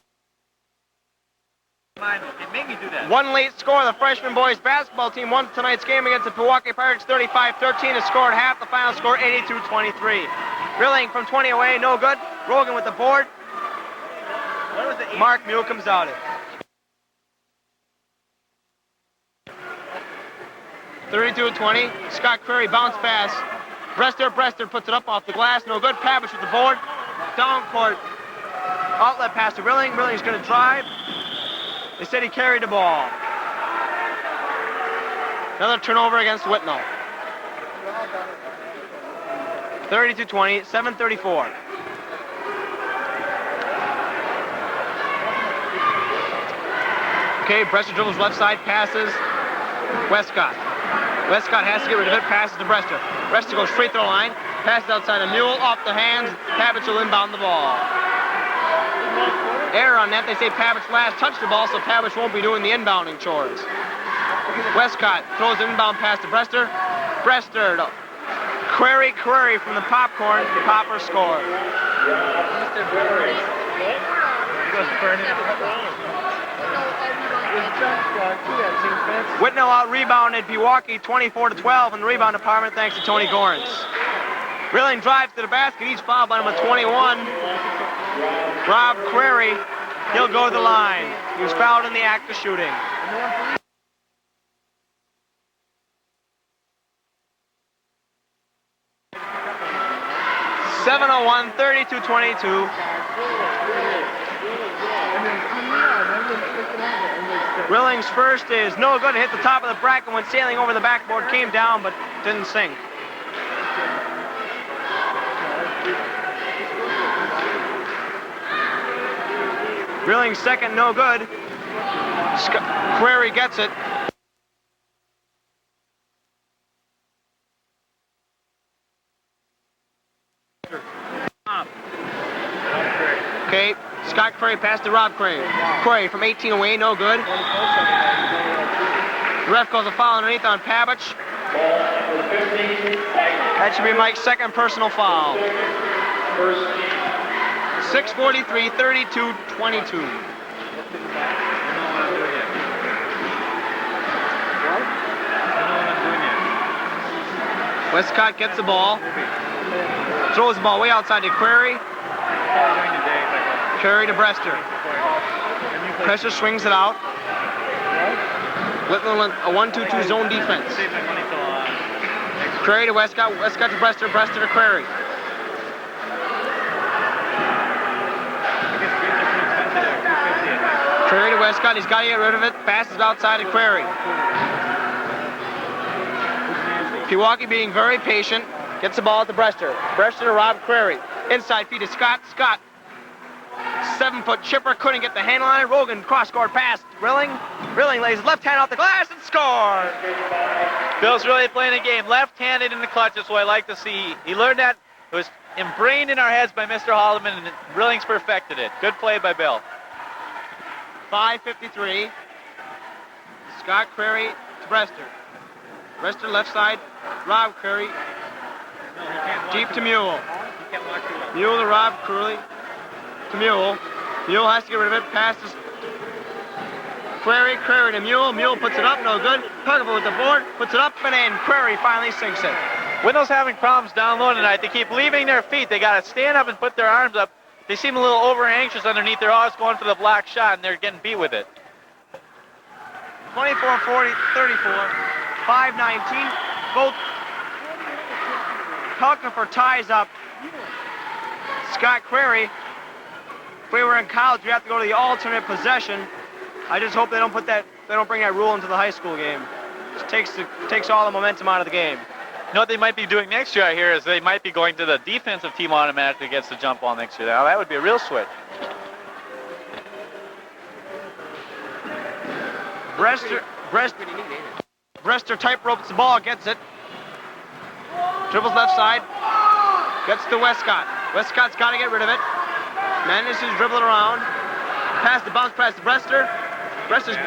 mine. Okay, make me do that.
One late score. The freshman boys basketball team won tonight's game against the Pewaukee Pirates 35-13. The score at half. The final score 82-23. Rilling from 20 away, no good. Rogan with the board.
What was it?
Mark Mule comes out it. 32-20. Scott Query bounce pass. Brester puts it up off the glass, no good. Pavlich with the board. Down court. Outlet pass to Rilling. Rilling's going to drive. They said he carried the ball. Another turnover against Whitnall. 32-20, 7:34. Okay, Brester dribbles left side, passes. Westcott has to get rid of it, passes to Brester. Brester goes free throw line, passes outside a Mule, off the hands. Pavlich will inbound the ball. Error on that. They say Pavlich last touched the ball, so Pavlich won't be doing the inbounding chores. Westcott throws an inbound pass to Brester. Brester to Query from the popcorn. The popper scores. Whitnall out-rebounded Pewaukee 24-12 in the rebound department thanks to Tony Gorence. Rilling drives to the basket. He's fouled by number 21. Rob Query, he'll go to the line. He was fouled in the act of shooting. .701, 32-22. Rilling's first is no good. Hit the top of the bracket, went sailing over the backboard, came down, but didn't sink. Rilling's second, no good. Query gets it. Okay, Scott Query passed to Rob Query. Query from 18 away, no good. The ref calls a foul underneath on Pavlich. That should be Mike's second personal foul. 6:43, 32-22. Westcott gets the ball. Throws the ball way outside to Query. Query to Brester. Brester swings it out. Whitnall a 1-2-2 zone defense. Query to Westcott. Westcott to Brester. Brester to Query. Query to Westcott. He's got to get rid of it. Passes outside to Query. Pewaukee being very patient. Gets the ball to Brester. Brester to Rob Query. Inside feed to Scott. Scott. 7-foot chipper. Couldn't get the handle on it. Rogan cross-court pass. Rilling lays his left hand off the glass and scores.
Bill's really playing a game. Left-handed in the clutch. That's what I like to see. He learned that. It was ingrained in our heads by Mr. Holloman, and Rilling's perfected it. Good play by Bill.
5:53. Scott Query to Brester. Brester left side. Rob Query. Deep to Mule. Mule to Rob Query. To Mule. Mule has to get rid of it. Passes. Query to Mule. Mule puts it up. No good. Huggable with the board. Puts it up and in. Query finally sinks it.
Whitnall's having problems down low tonight. They keep leaving their feet. They got to stand up and put their arms up. They seem a little over-anxious underneath. They're always going for the block shot, and they're getting beat with it.
24-40, 34, 5:19. Both talking for ties up. Scott Query. If we were in college, we have to go to the alternate possession. I just hope they don't bring that rule into the high school game. It takes all the momentum out of the game.
You know what they might be doing next year, I hear, is they might be going to the defensive team automatically gets the jump ball next year. Now, that would be a real switch.
Brester tight ropes the ball, gets it. Dribbles left side. Gets to Westcott. Westcott's got to get rid of it. Manages to dribble it around. Pass the bounce pass to Brester. Brester's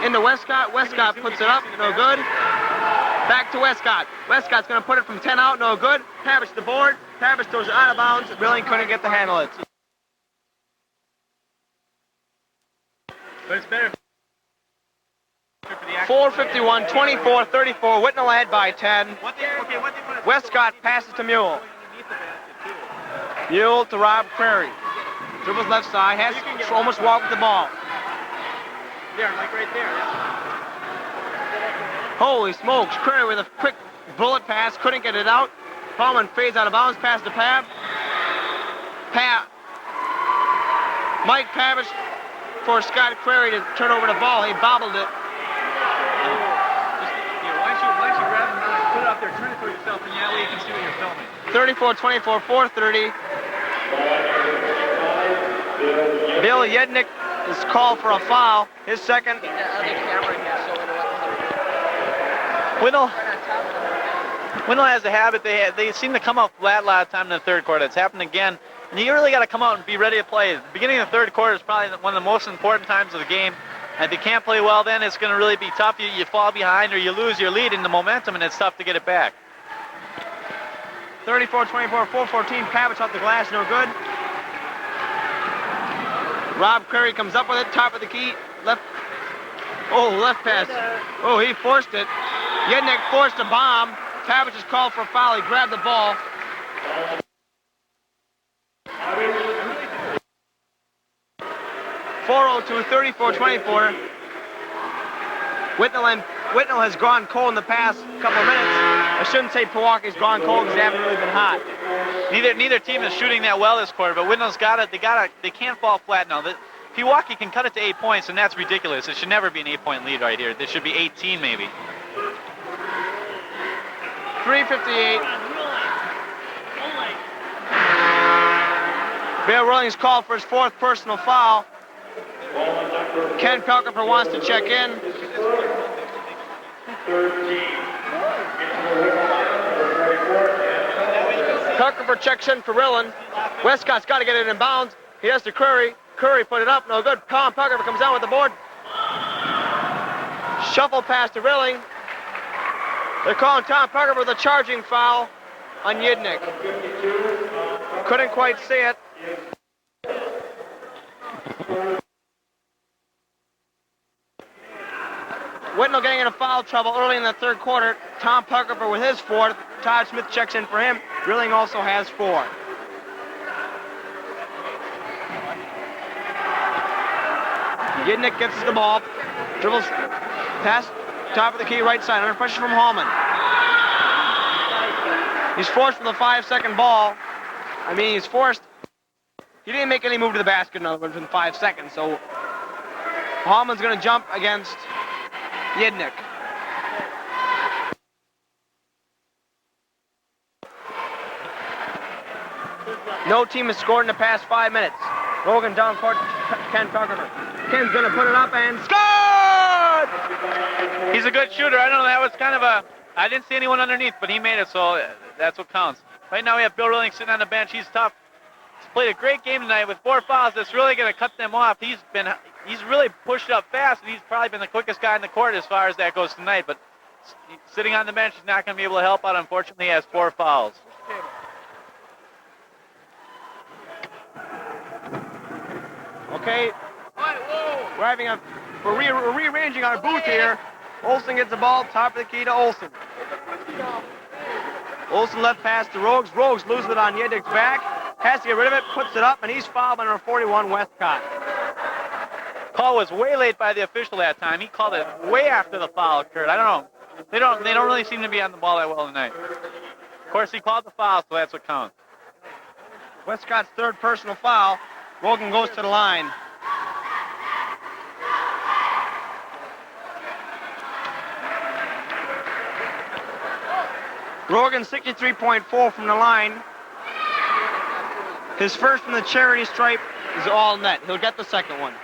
into Westcott. Westcott puts it up. No good. Back to Westcott. Westcott's going to put it from 10 out, no good. Pavich the board. Pavich throws it out of bounds. Rilling couldn't get to handle it.
But it's better.
4:51, 24-34. Whitnall ahead by 10. Westcott passes to Mule. Mule to Rob Prairie. Dribbles left side. Has to almost walk with the ball.
There, like right there.
Holy smokes. Prairie with a quick bullet pass. Couldn't get it out. Ballman fades out of bounds. Pass to Pav. Mike Pavich for Scott Prairie to turn over the ball. He bobbled it.
Why don't you grab him and put it up there, turn it towards yourself, and that way you can see what you're filming.
34-24, 4:30. Bill Yednick is called for a foul. His second.
Whitnall has a habit. They seem to come out flat a lot of time in the third quarter. It's happened again. And you really got to come out and be ready to play. The beginning of the third quarter is probably one of the most important times of the game. And if you can't play well then, it's going to really be tough. You fall behind or you lose your lead in the momentum, and it's tough to get it back.
34-24, 4:14. Pavich off the glass, no good. Rob Prairie comes up with it, top of the key, left pass. Oh, he forced it. Yednick forced a bomb. Pavich is called for a foul. He grabbed the ball. .402, 34-24. Whitnall has gone cold in the past couple of minutes. I shouldn't say Pewaukee's gone cold because they haven't really been hot.
Neither team is shooting that well this quarter, but Whitnall's got it. They can't fall flat now. Pewaukee can cut it to 8 points, and that's ridiculous. It should never be an 8-point lead right here. There should be 18 maybe.
3:58. Bill Rowling's called for his fourth personal foul. Ken Pelkipper wants to check in. Pelkipper checks in for Rillen. Westcott's got to get it in bounds. He has to Curry. Curry put it up, no good. Colin Pelkipper comes down with the board. Shuffle pass to Rilling. They're calling Tom Pelkipper with a charging foul on Yednick. Couldn't quite see it. Whitnall getting into foul trouble early in the third quarter. Tom Pelkipper with his fourth. Todd Smith checks in for him. Rilling also has 4. Yednick gets the ball. Dribbles past top of the key right side. Under pressure from Hallman. He's forced from the 5-second ball. I mean, he's forced. He didn't make any move to the basket, in other words, in 5 seconds. So Hallman's going to jump against Yednick. No team has scored in the past 5 minutes. Logan down court, Ken Pelkipper. Ken's going to put it up and score!
He's a good shooter. I don't know, that was kind of I didn't see anyone underneath, but he made it, so that's what counts. Right now we have Bill Rilling sitting on the bench. He's tough. He's played a great game tonight with 4 fouls. That's really going to cut them off. He's really pushed up fast, and he's probably been the quickest guy in the court as far as that goes tonight. But sitting on the bench, he's not going to be able to help out. Unfortunately, he has 4 fouls.
Okay, we're rearranging our booth here. Olsen gets the ball, top of the key to Olsen. Olsen left pass to Rogues. Rogues loses it on Yednick's back. Has to get rid of it, puts it up, and he's fouled by number 41, Westcott.
Call was way late by the official that time. He called it way after the foul occurred. I don't know. They don't really seem to be on the ball that well tonight. Of course, he called the foul, so that's what counts.
Westcott's third personal foul. Rogan goes to the line. Rogan 63.4 from the line. His first from the charity stripe is all net. He'll get the second one.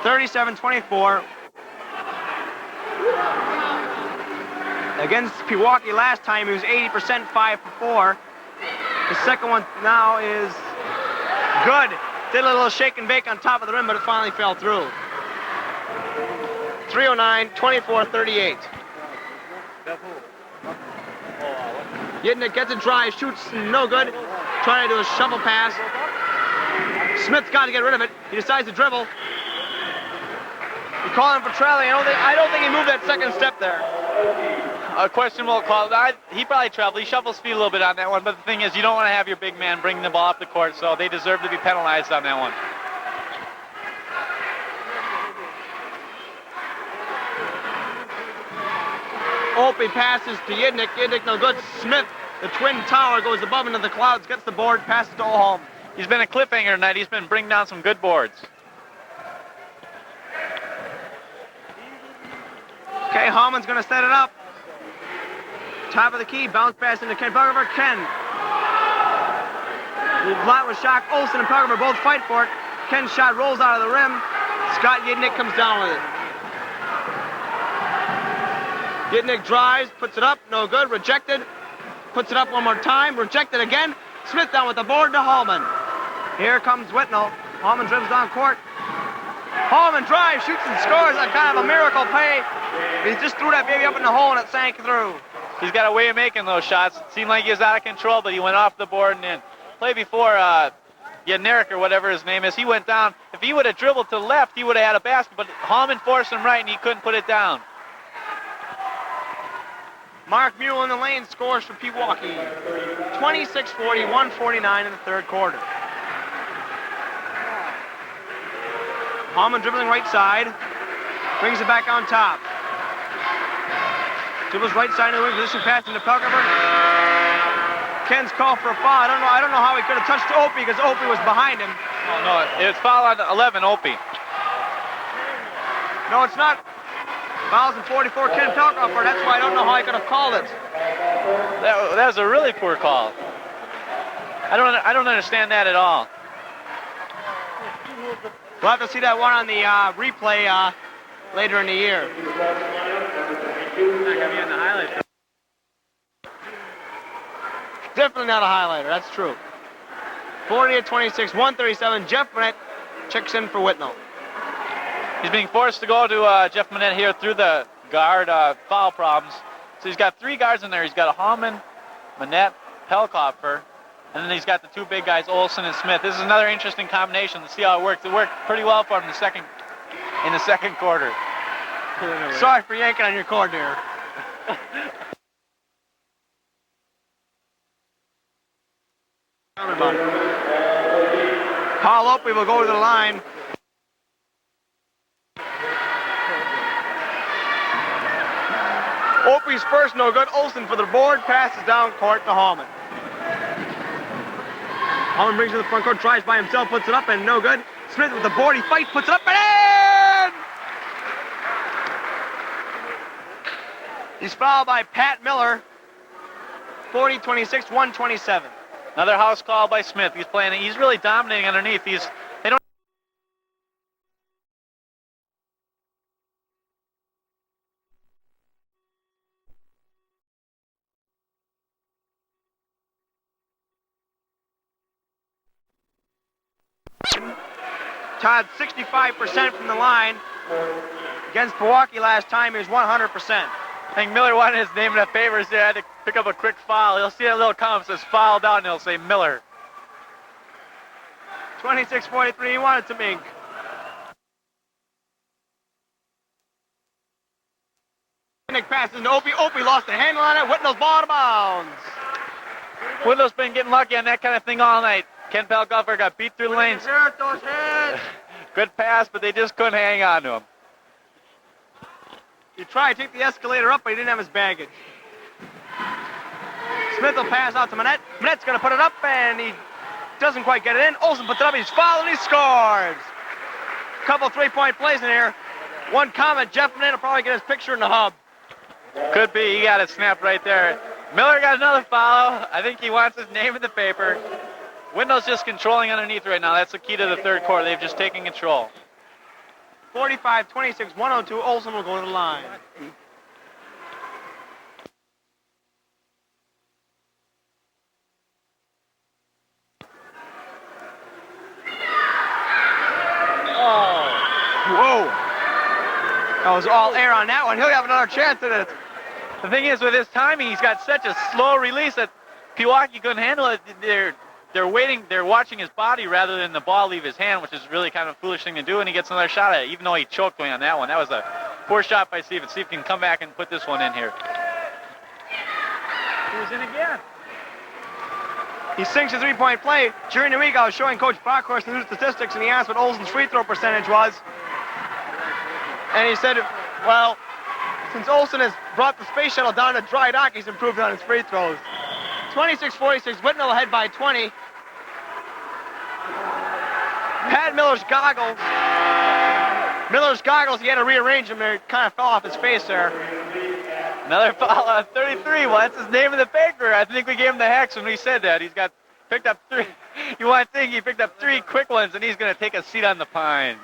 37-24. Against Pewaukee last time, he was 80%, 5 for 4. The second one now is good. Did a little shake and bake on top of the rim, but it finally fell through. 3:09, 24:38. Yidnick gets a drive, shoots, no good. Trying to do a shovel pass. Smith's got to get rid of it. He decides to dribble. He called him for traveling. I don't think he moved that second step there.
A questionable call. He probably traveled. He shuffles feet a little bit on that one, but the thing is, you don't want to have your big man bring the ball up the court, so they deserve to be penalized on that one.
Opie passes to Yidnick. Yidnick no good. Smith, the twin tower, goes above into the clouds, gets the board, passes to Olholm.
He's been a cliffhanger tonight. He's been bringing down some good boards.
Okay, Hallman's going to set it up. Top of the key, bounce pass into Ken Pelkover. Ken. Flat with Shock. Olsen and Pelkover both fight for it. Ken's shot rolls out of the rim. Scott Yidnick comes down with it. Yidnick drives, puts it up, no good, rejected. Puts it up one more time, rejected again. Smith down with the board to Hallman. Here comes Whitnall. Hallman dribbles down court. Hallman drives, shoots and scores on kind of a miracle play. He just threw that baby up in the hole and it sank through.
He's got a way of making those shots. It seemed like he was out of control, but he went off the board and then play before Yadneric or whatever his name is, he went down. If he would have dribbled to the left, he would have had a basket, but Hallman forced him right and he couldn't put it down.
Mark Mule in the lane scores for Pewaukee. 26-40, 1:49 in the third quarter. Hallman dribbling right side. Brings it back on top. Dribbles right side of the wing position, pass into Pelkover. Ken's call for a foul. I don't know how he could have touched Opie because Opie was behind him.
Oh, no, it's foul on 11, Opie.
No, it's not. Fouls in 44, Ken Pelkover. That's why I don't know how he could have called it.
That was a really poor call. I don't understand that at all.
We'll have to see that one on the replay later in the year.
It's not going to be on the highlights.
Definitely not a highlighter, that's true. 40-26, 137. Jeff Manette checks in for Whitnall.
He's being forced to go to Jeff Manette here through the guard foul problems. So he's got three guards in there. He's got a Hallman, Manette, Pelkover, and then he's got the two big guys, Olsen and Smith. This is another interesting combination to see how it works. It worked pretty well for him in the second quarter.
Sorry for yanking on your cord there. Paul Opie will go to the line. Opie's first, no good. Olsen for the board, passes down court to Hallman. Hallman brings it to the front court, tries by himself, puts it up, and no good. Smith with the board, he fights, puts it up, and in! He's fouled by Pat Miller. 40-26, 127.
Another house call by Smith. He's really dominating underneath. They don't.
Todd 65% from the line. Against Pewaukee last time, he was 100%.
I think Miller wanted his name in the papers there. Had to pick up a quick foul. He'll see that little comment that says fouled out, and he'll say Miller.
26-43, he wanted to mink. Nick passes to Opie. Opie lost the handle on it. Whitnall's ball out of bounds.
Whitnall's been getting lucky on that kind of thing all night. Ken Pelkover got beat through the lanes. Good pass, but they just couldn't hang on to him.
He tried to take the escalator up, but he didn't have his baggage. Smith will pass out to Manette. Manette's going to put it up, and he doesn't quite get it in. Olsen puts it up, he's fouled, and he scores. Couple three-point plays in here. One comment, Jeff Manette will probably get his picture in the hub.
Could be, he got it snapped right there. Miller got another foul. I think he wants his name in the paper. Whitnall's just controlling underneath right now. That's the key to the third quarter. They've just taken control.
45-26, 102. Olsen will go to the line. Oh. Whoa. That was all air on that one. He'll have another chance at it.
The thing is, with his timing, he's got such a slow release that Pewaukee couldn't handle it. They're waiting. They're watching his body rather than the ball leave his hand, which is really kind of a foolish thing to do. And he gets another shot at it, even though he choked going on that one. That was a poor shot by Steve. Steve can come back and put this one in here. He was in again.
He sinks a three-point play. During the week, I was showing Coach Bockhorst the new statistics, and he asked what Olsen's free throw percentage was. And he said, well, since Olsen has brought the space shuttle down to dry dock, he's improved on his free throws. 26-46, Whitnall ahead by 20. Pat Miller's goggles, he had to rearrange them. They kind of fell off his face there.
Another foul on 33. Well, that's his name in the paper. I think we gave him the hex when we said that. He's picked up 3. You want to think he picked up 3 quick ones, and he's going to take a seat on the pines.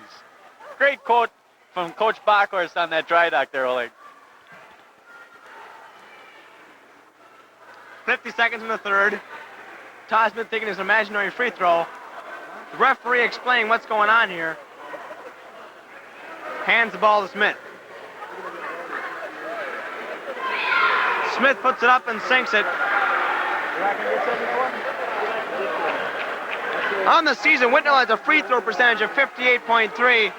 Great quote from Coach Bockhorst on that dry dock there, Oleg.
50 seconds in the third. Todd Smith taking his imaginary free throw. The referee explaining what's going on here. Hands the ball to Smith. Smith puts it up and sinks it. On the season, Whitnall has a free throw percentage of 58.3.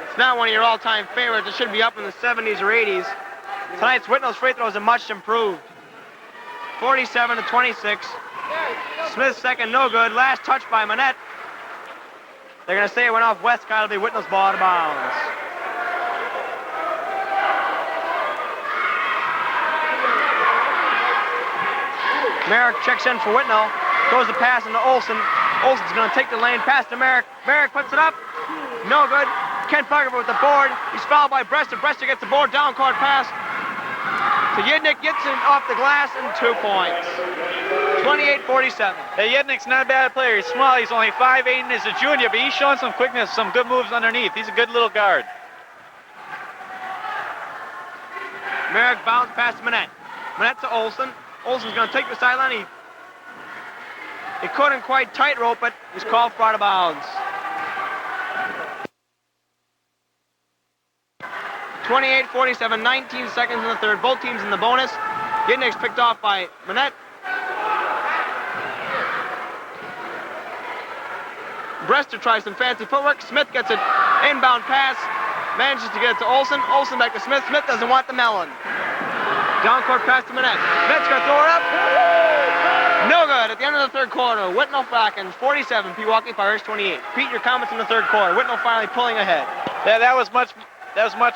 It's not one of your all-time favorites. It should be up in the 70s or 80s. Tonight's Whitnall's free throws are much improved. 47-26. Smith's second, no good. Last touch by Manette. They're going to say it went off Westcott. It'll be Whitnall's ball out of bounds. Merrick checks in for Whitnall. Throws the pass into Olsen. Olsen's going to take the lane pass to Merrick. Merrick puts it up. No good. Kent Parker with the board. He's fouled by Brester. Brester gets the board. Down court pass to Yidnick. Gets it off the glass and 2 points. 28-47.
Hey, Yidnick's not a bad player. He's small. He's only 5'8" and is a junior, but he's showing some quickness, some good moves underneath. He's a good little guard.
Merrick bounce pass to Manette. Manette to Olsen. Olsen's going to take the sideline. He couldn't quite tightrope it. He's called for out of bounds. 28-47, 19 seconds in the third. Both teams in the bonus. Yidnick's picked off by Manette. Brester tries some fancy footwork. Smith gets an inbound pass. Manages to get it to Olsen. Olsen back to Smith. Smith doesn't want the melon. Down court pass to Manette. Manette's going to throw it up. No good. At the end of the third quarter, Whitnall Falcons 47, Pewaukee Pirates 28. Pete, your comments in the third quarter. Whitnall finally pulling ahead.
Yeah, that was much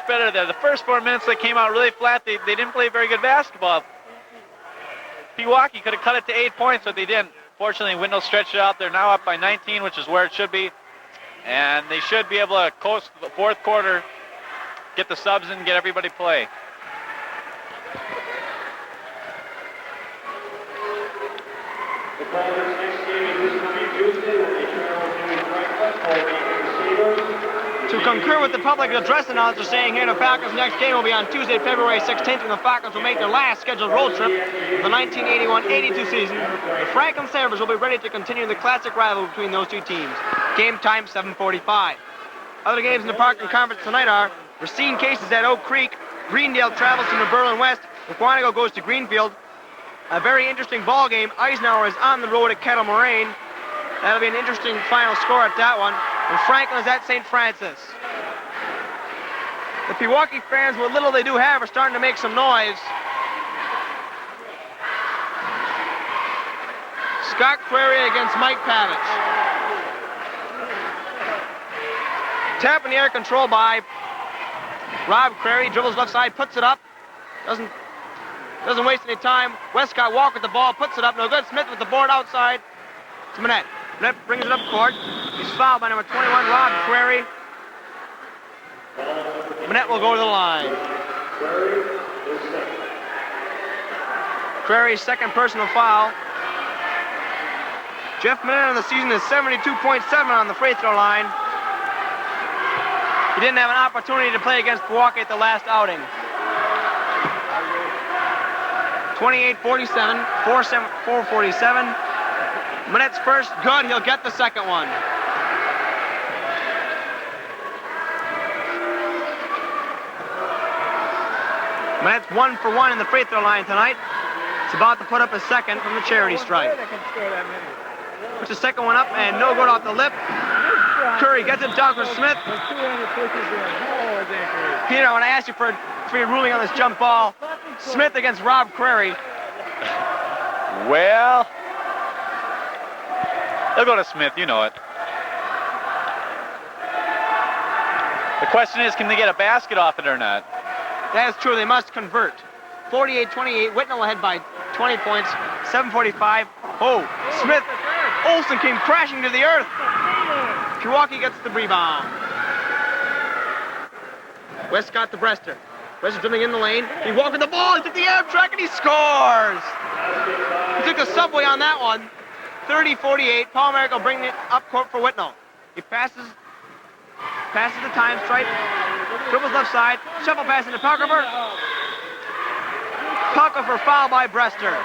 better there. The first 4 minutes they came out really flat. They didn't play very good basketball. Pewaukee could have cut it to 8 points, but they didn't. Fortunately, Whitnall stretched it out. They're now up by 19, which is where it should be. And they should be able to coast the fourth quarter, get the subs in, get everybody play.
To concur with the public address announcer saying here, the Falcons' next game will be on Tuesday, February 16th, when the Falcons will make their last scheduled road trip of the 1981-82 season. The Franklin Sabres will be ready to continue the classic rivalry between those two teams. Game time, 7:45. Other games in the Parkland Conference tonight are Racine Cases at Oak Creek. Greendale travels to New Berlin West. Quantico goes to Greenfield. A very interesting ball game. Eisenhower is on the road at Kettle Moraine. That'll be an interesting final score at that one. And Franklin is at St. Francis. The Pewaukee fans, what little they do have, are starting to make some noise. Scott Query against Mike Pavich. Tap in the air control by Rob Query. Dribbles left side, puts it up. Doesn't waste any time. Westcott Walk with the ball, puts it up. No good. Smith with the board outside to Manette. Manette brings it up court. He's fouled by number 21, Rob Query. Manette will go to the line. Query's second personal foul. Jeff Manette on the season is 72.7 on the free throw line. He didn't have an opportunity to play against Pewaukee at the last outing. 28-47, 4:47. Manette's first, good. He'll get the second one. Manette's 1 for 1 in the free throw line tonight. It's about to put up a second from the charity stripe. Puts the second one up and no good off the lip. Curry gets it down for Smith. Peter, when I asked you for your ruling on this jump ball, Smith against Rob Crary.
Well, they'll go to Smith, you know it. The question is, can they get a basket off it or not?
That is true, they must convert. 48-28, Whitnall ahead by 20 points, 7:45. Oh, Smith, Olsen came crashing to the earth. Pewaukee gets the rebound. Westcott to Brester. Brester dribbling in the lane. He walked with the ball, he took the Amtrak and he scores! He took the subway on that one. 30-48, Paul Merrick will bring it up court for Whitnall. He passes the time stripe, dribbles left side, shuffle pass into Puckover. Puckover foul by Brester.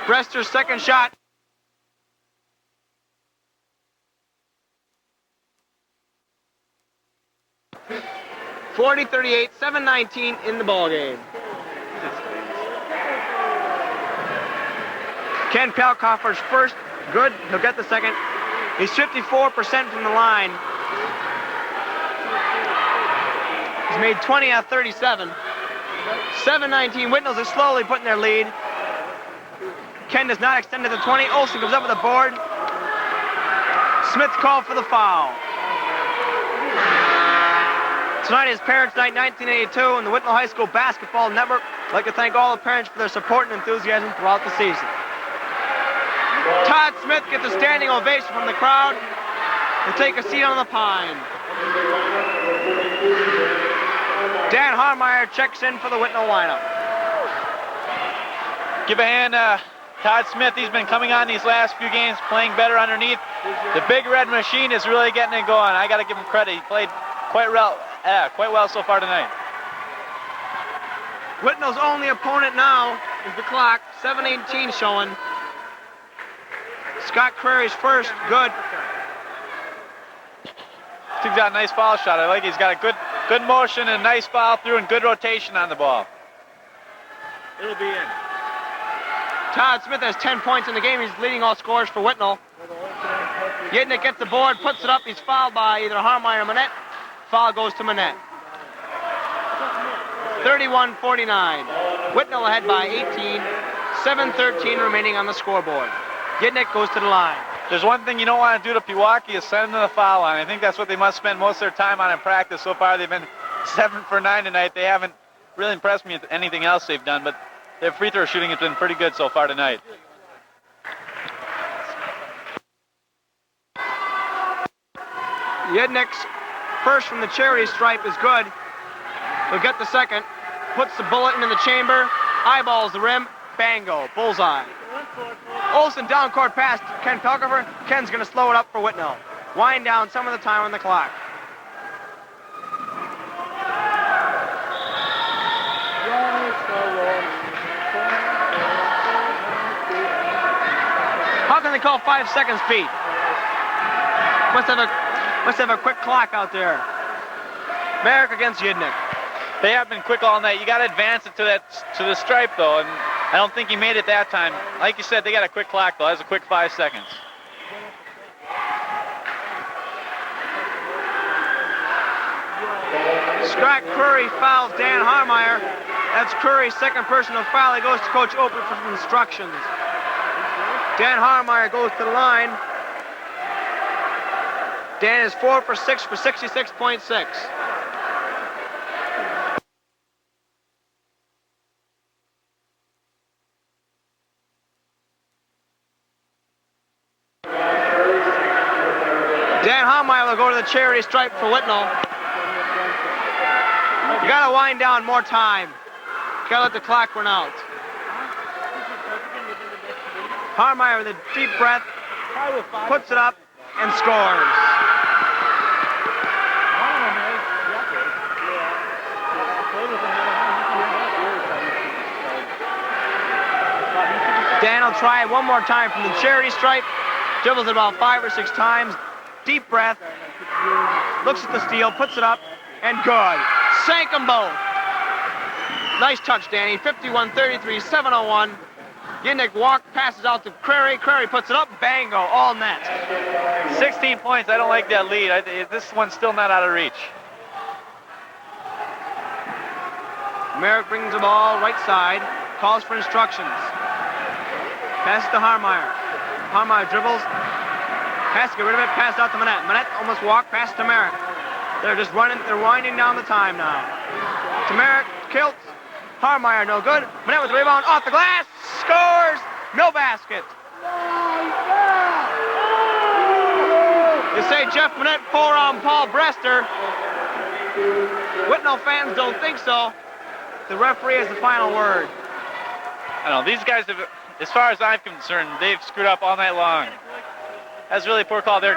Brester's second shot. (40-38), 7:19 in the ball game. Ken Palkoffer's first, good. He'll get the second. He's 54% from the line. He's made 20 out of 37. 7:19. Whitnall's are slowly putting their lead. Ken does not extend to the 20. Olsen comes up with the board. Smith called for the foul. Tonight is Parents' Night 1982 and the Whitnall High School Basketball Network. I'd like to thank all the parents for their support and enthusiasm throughout the season. Todd Smith gets a standing ovation from the crowd to take a seat on the pine. Dan Harmeyer checks in for the Whitnall lineup.
Give a hand Todd Smith. He's been coming on these last few games, playing better underneath. The Big Red Machine is really getting it going. I got to give him credit. He played quite well so far tonight.
Whitnall's only opponent now is the clock. 7:18 showing. Scott Crary's first, good.
He's got a nice foul shot. I like it. He's got a good motion and nice foul through and good rotation on the ball.
It'll be in. Todd Smith has 10 points in the game. He's leading all scorers for Whitnall. Yednick gets the board, puts it up. He's fouled by either Harmeyer or Manette. Foul goes to Manette. 31-49. Whitnall ahead by 18. 7:13 remaining on the scoreboard. Yednick goes to the line.
There's one thing you don't want to do to Pewaukee is send them to the foul line. I think that's what they must spend most of their time on in practice. So far they've been 7 for 9 tonight. They haven't really impressed me with anything else they've done, but their free throw shooting has been pretty good so far tonight.
Yednick's first from the charity stripe is good. He'll get the second. Puts the bullet into the chamber. Eyeballs the rim. Bango. Bullseye. Olsen down court pass to Ken Pelkover. Ken's going to slow it up for Whitnall. Wind down some of the time on the clock. How can they call 5 seconds, Pete? Must have a quick clock out there. Merrick against Yednick.
They have been quick all night. You got to advance it to the stripe though, and I don't think he made it that time. Like you said, they got a quick clock though. That's a quick 5 seconds.
Scott Curry fouls Dan Harmeyer. That's Curry's second personal foul. He goes to Coach Open for some instructions. Dan Harmeyer goes to the line. Dan is 4 for 6 for 66.6. Dan Harmeyer will go to the charity stripe for Whitnall. You gotta wind down more time. You gotta let the clock run out. Harmeyer with a deep breath, puts it up, and scores. Dan will try it one more time from the charity stripe. Dribbles it about 5 or 6 times. Deep breath. Looks at the steal, puts it up, and good. Sank them both. Nice touch, Danny. 51-33, 7:01. Yidnick passes out to Crary. Crary puts it up. Bango. All net.
16 points. I don't like that lead. This one's still not out of reach.
Merrick brings the ball right side. Calls for instructions. Passes to Harmeyer. Harmeyer dribbles. Has to get rid of it. Pass out to Manette. Manette almost walked. Pass to Merrick. They're just running. They're winding down the time now. To Merrick. Kilts. Harmeyer no good. Manette with the rebound. Off the glass. Scores. No basket. You say Jeff Manette pour on Paul Brester. Whitnall fans don't think so. The referee has the final word.
I don't know. These guys have, as far as I'm concerned, they've screwed up all night long. That's really a poor call. They're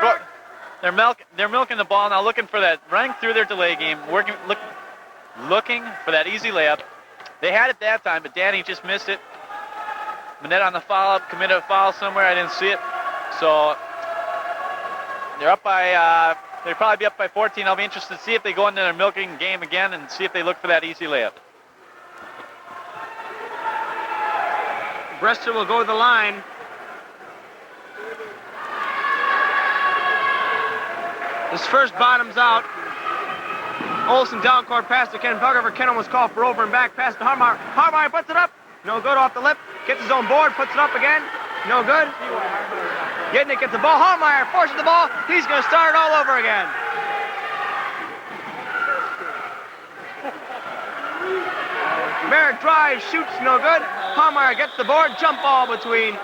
milking the ball now, looking for that, running through their delay game, looking for that easy layup. They had it that time, but Danny just missed it. Manette on the follow-up, committed a foul somewhere. I didn't see it. So they're up by, they'll probably be up by 14. I'll be interested to see if they go into their milking game again and see if they look for that easy layup.
Brester will go to the line. His first bottoms out. Olsen down court pass to Ken Bugger. Ken almost called for over and back. Pass to Harmeyer. Harmeyer puts it up. No good off the lip. Gets his own board. Puts it up again. No good. Yidnick gets the ball. Harmeyer forces the ball. He's going to start it all over again. Merrick drives, shoots, no good. Harmeyer gets the board. Jump ball between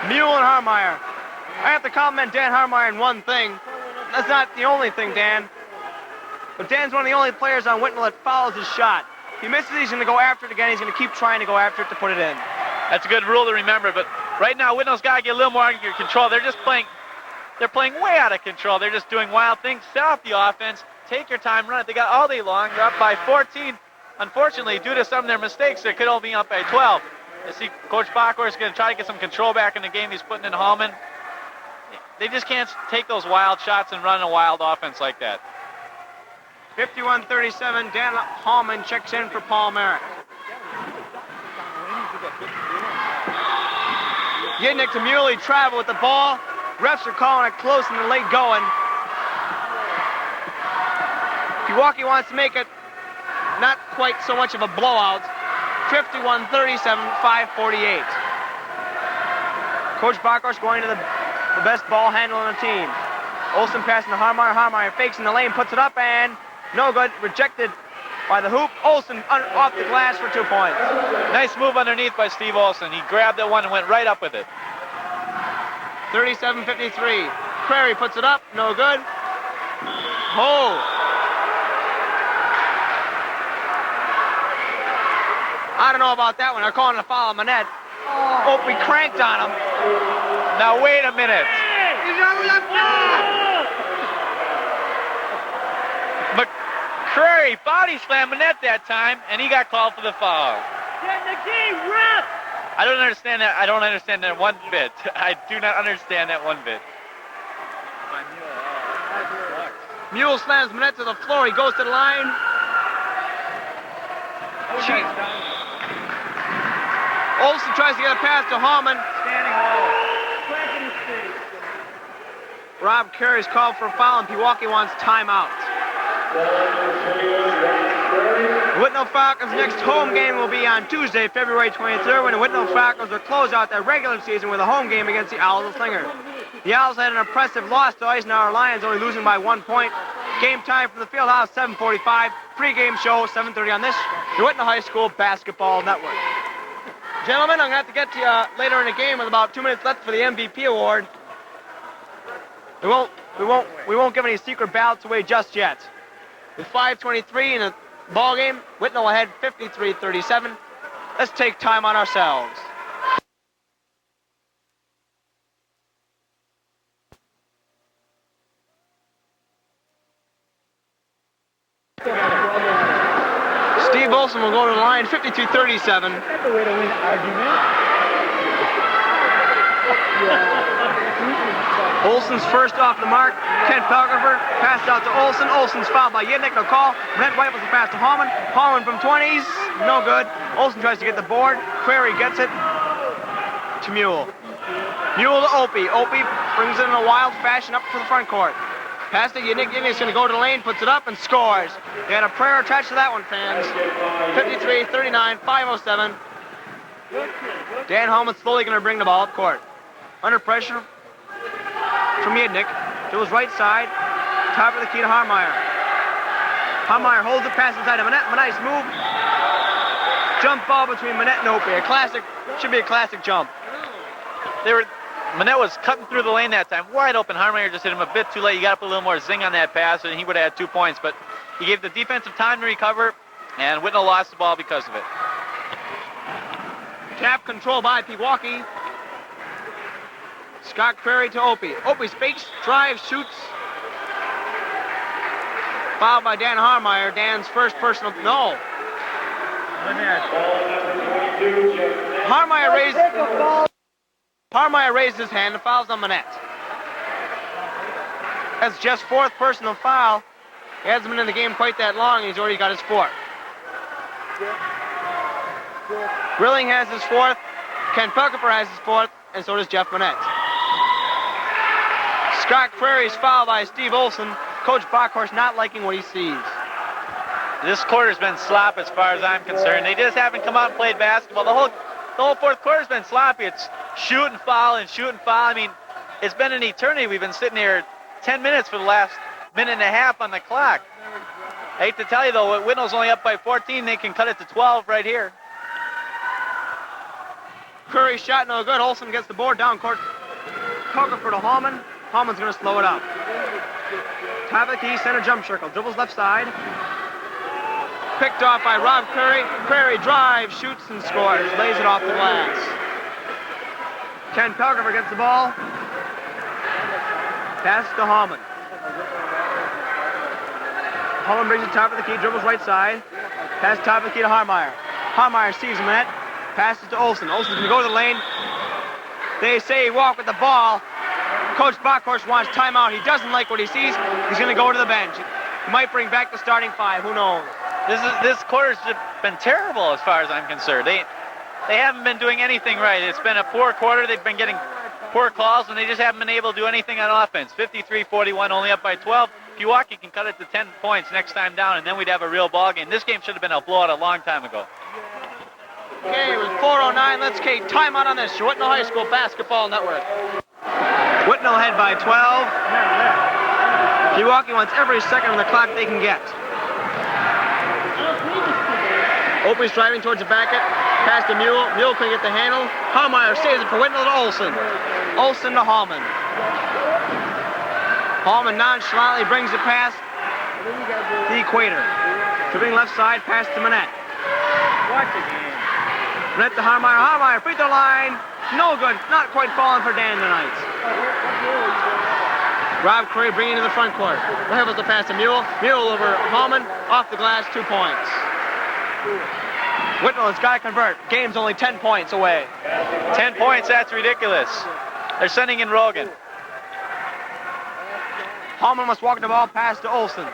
Mule and Harmeyer. I have to compliment Dan Harmeyer in one thing. That's not the only thing, Dan. But Dan's one of the only players on Whitnall that follows his shot. He misses, he's going to go after it again. He's going to keep trying to go after it to put it in.
That's a good rule to remember, but right now Whitnall's got to get a little more under control. They're playing way out of control. They're just doing wild things. Set off the offense. Take your time, run it. They got all day long. They're up by 14. Unfortunately, due to some of their mistakes, they could only be up by 12. You see Coach Bachor is going to try to get some control back in the game. He's putting in Hallman. They just can't take those wild shots and run a wild offense like that.
51-37, Dan Hallman checks in for Paul Merrick. Yidnick to Muley travel with the ball. Refs are calling it close and the late going. Pewaukee wants to make it not quite so much of a blowout. 51-37, 5:48. Coach Bachor's going to the best ball handler on the team. Olsen passing to Harmeyer. Harmeyer fakes in the lane, puts it up, and no good. Rejected by the hoop. Olsen off the glass for 2 points.
Nice move underneath by Steve Olsen. He grabbed that one and went right up with it.
37-53. Crary puts it up. No good. Oh. I don't know about that one. They're calling a foul on Manette. Oh, we cranked on him.
Now wait a minute. McCrary body slammed Manette that time, and he got called for the foul.
Get in the game, ref!
I don't understand that. I don't understand that one bit. I do not understand that one bit.
Mule slams Manette to the floor. He goes to the line. Olsen tries to get a pass to Hallman.
Standing hole.
Rob Carey's called for a foul, and Pewaukee wants timeout. Whitnall Falcons' next home game will be on Tuesday, February 23rd, when the Whitnall Falcons will close out their regular season with a home game against the Owls of Slingers. The Owls had an impressive loss to Eisenhower Lions, only losing by 1 point. Game time from the field house, 7:45. Pre-game show, 7:30 on this, the Whitnall High School Basketball Network. Gentlemen, I'm going to have to get to you later in the game with about 2 minutes left for the MVP award. We won't give any secret ballots away just yet. With 5:23 in the ball game, Whitnall ahead 53-37. Let's take time on ourselves. Steve Olsen will go to the line, 52-37.
That's the way to win an argument. Yeah.
Olson's first off the mark. Kent Pelgraffer passed out to Olson. Olson's fouled by Yidnick. No call. Brent White was the pass to Hallman. Hallman from 20s. No good. Olson tries to get the board. Query gets it to Mule. Mule to Opie. Opie brings it in a wild fashion up to the front court. Pass to Yidnick. Yidnick's going to go to the lane, puts it up, and scores. They had a prayer attached to that one, fans. 53-39, 5:07. Dan Hallman slowly going to bring the ball up court. Under pressure from Yidnick. To his right side. Top of the key to Harmeyer. Harmeyer holds it, pass inside to Manette. Nice move. Jump ball between Manette and Opie. A classic, should be a classic jump.
Manette was cutting through the lane that time. Wide open. Harmeyer just hit him a bit too late. You got to put a little more zing on that pass, and he would have had 2 points. But he gave the defensive time to recover, and Whitnall lost the ball because of it.
Tap control by Pewaukee. Scott Query to Opie. Opie fakes, drives, shoots. Fouled by Dan Harmeyer. Dan's first personal. No. Harmeyer raised his hand. The foul's on Manette. That's Jeff's fourth personal foul. He hasn't been in the game quite that long. He's already got his fourth. Grilling has his fourth. Ken Pelkipper has his fourth. And so does Jeff Manette. Scott Query's fouled by Steve Olson. Coach Bockhorst not liking what he sees.
This quarter's been slop as far as I'm concerned. They just haven't come out and played basketball. The whole fourth quarter's been sloppy. It's shoot and foul and shoot and foul. I mean, it's been an eternity. We've been sitting here 10 minutes for the last minute and a half on the clock. I hate to tell you, though, Whitnall's only up by 14. They can cut it to 12 right here.
Curry's shot no good. Olson gets the board down court. Pelkipper to Hallman. Hallman's going to slow it up. Top of the key, center jump circle. Dribbles left side. Picked off by Rob Query. Query drives, shoots, and scores. Lays it off the glass. Ken Pelkipper gets the ball. Pass to Hallman. Hallman brings it top of the key, dribbles right side. Pass top of the key to Harmeyer. Harmeyer sees Manette. Passes to Olson. Olson's going to go to the lane. They say he walked with the ball. Coach Bockhorst wants timeout. He doesn't like what he sees. He's going to go to the bench. He might bring back the starting five. Who knows?
This quarter's just been terrible as far as I'm concerned. They haven't been doing anything right. It's been a poor quarter. They've been getting poor calls, and they just haven't been able to do anything on offense. 53-41, only up by 12. Pewaukee can cut it to 10 points next time down, and then we'd have a real ball game. This game should have been a blowout a long time ago.
Okay, with 4:09, let's take timeout on this. Whitnall High School Basketball Network. Whitnall ahead by 12. Pewaukee wants every second on the clock they can get. Opie's driving towards the backet. Pass to Mule. Mule couldn't get the handle. Harmeyer saves it for Whitnall to Olson. Olson to Hallman. Hallman nonchalantly brings the pass to the equator. Dribbling left side, pass to Manette. Manette to Harmeyer. Harmeyer, free throw line. No good. Not quite falling for Dan tonight. Rob Curry bringing to the front court. Levels the pass to Mule. Mule over Hallman. Off the glass, 2 points. Whitnall has got to convert. Game's only 10 points away.
10 points, that's ridiculous. They're sending in Rogan.
Hallman must walk the ball, pass to Olson.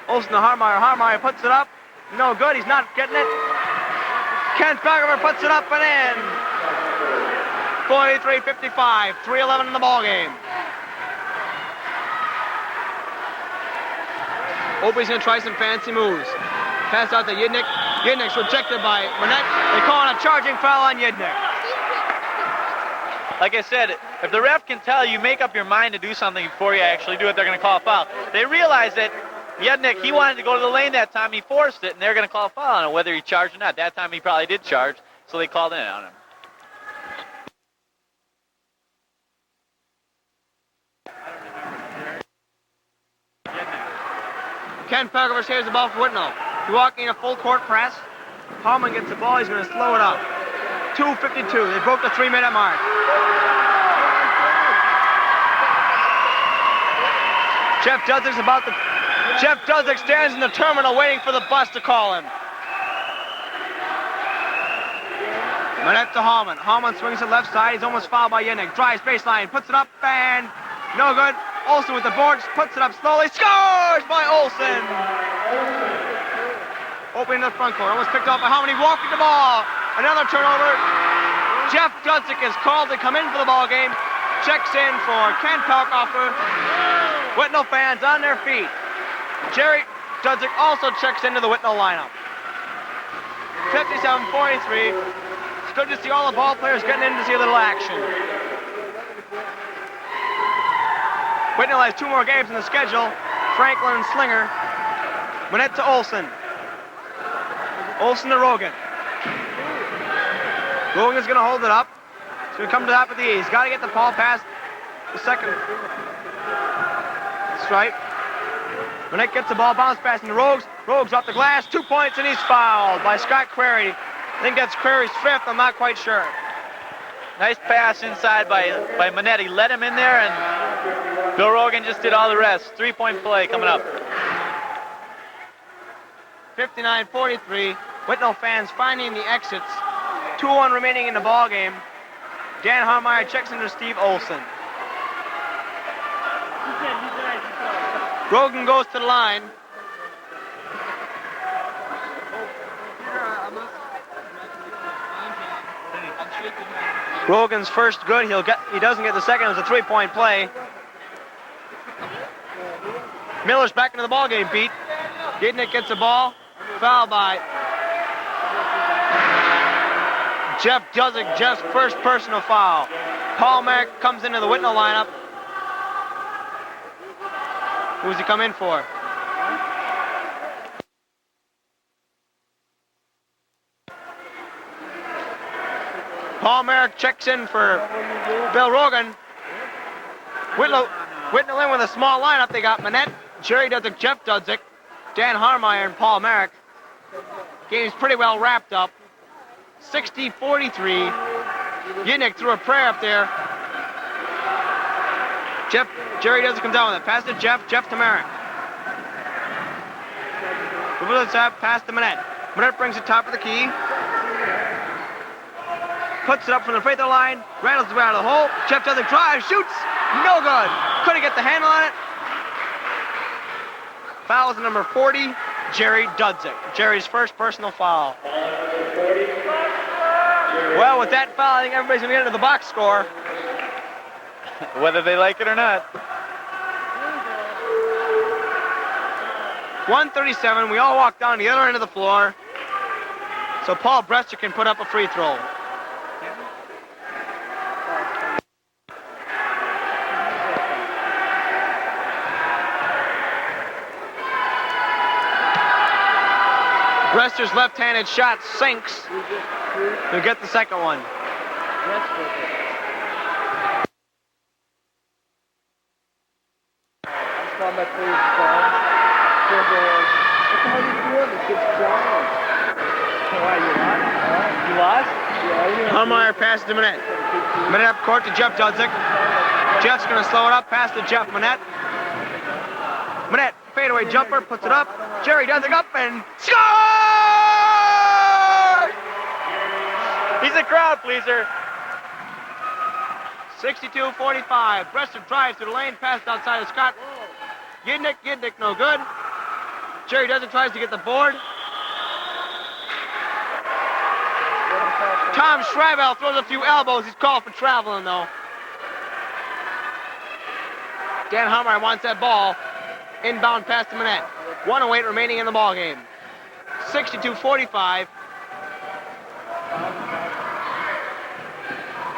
Olson to Harmeyer. Harmeyer puts it up. No good, he's not getting it. Kent Pelkipper puts it up and in. 43-55, 3:11 in the ball game. Opie's going to try some fancy moves. Pass out to Yidnick. Yidnick's rejected by Manette. They're calling a charging foul on Yidnick.
Like I said, if the ref can tell you, make up your mind to do something before you actually do it, they're going to call a foul. They realize that Yidnick, he wanted to go to the lane that time. He forced it, and they're going to call a foul on him, whether he charged or not. That time he probably did charge, so they called in on him.
Ken Pelkipper saves the ball for Whitnall. Pewaukee in a full court press. Hallman gets the ball. He's going to slow it up. 2:52. They broke the 3-minute mark. Jeff Dudzik stands in the terminal waiting for the bus to call him. Manette to Hallman. Hallman swings to the left side. He's almost fouled by Yenick. Drives baseline, puts it up, and no good. Olsen with the board, puts it up slowly. Scores by Olsen! Opening the front court. Almost picked off by Hallman. He walking the ball. Another turnover. Jeff Dudzik is called to come in for the ball game. Checks in for Ken Pelkoffer. Whitnall fans on their feet. Jerry Dudzik also checks into the Whitnall lineup. 57-43. It's good to see all the ball players getting in to see a little action. Whitnall has 2 more games in the schedule. Franklin and Slinger. Manette to Olsen. Olsen to Rogan. Rogan's going to hold it up. He's going to come to the top of the E. He's got to get the ball past the second. That's right. Manette gets the ball, bounce pass into Rogues. Rogues off the glass, 2 points, and he's fouled by Scott Query. I think that's Query's 5th, I'm not quite sure.
Nice pass inside by Manetti. Let him in there, and Bill Rogan just did all the rest. 3-point play coming up.
59-43. Whitnall fans finding the exits. 2-1 remaining in the ball game. Dan Harmeyer checks into Steve Olsen. Rogan goes to the line. Rogan's first good. He doesn't get the second. It was a 3-point play. Miller's back into the ball game, Pete. Gidnick gets the ball. Fouled by Jeff Dudzik. Jeff's first personal foul. Paul Merrick comes into the Whitnall lineup. Who's he come in for? Paul Merrick checks in for Bill Rogan. Whitnall in with a small lineup. They got Manette, Jerry Dudzik, Jeff Dudzik, Dan Harmeyer, and Paul Merrick. Game's pretty well wrapped up. 60-43. Yidnick threw a prayer up there. Jerry Dudzik comes down with it. Pass to Jeff to Merrick. Pass to Manette. Manette brings it top of the key. Puts it up from the free throw line. Rattles it out of the hole. Jeff Dudzik drives, shoots. No good. Couldn't get the handle on it. Foul is number 40, Jerry Dudzik. Jerry's first personal foul. Well, with that foul, I think everybody's going to get into the box score.
Whether they like it or not.
137. We all walk down the other end of the floor. So Paul Brester can put up a free throw. Brester's left-handed shot sinks. He'll get the second one. Harmeyer passes to Manette. Manette up court to Jeff Dudzik. Jeff's going to slow it up, pass to Jeff Manette. Manette, fadeaway jumper, puts it up. Jerry Dudzik up and scores!
He's a crowd pleaser.
62-45. Brester drives to the lane, passes outside of Scott. Yidnick no good. Jerry Dudzik tries to get the board. Tom Schreiber throws a few elbows. He's called for traveling, though. Dan Harmeyer wants that ball. Inbound pass to Manette. 1:08 remaining in the ball game. 62-45.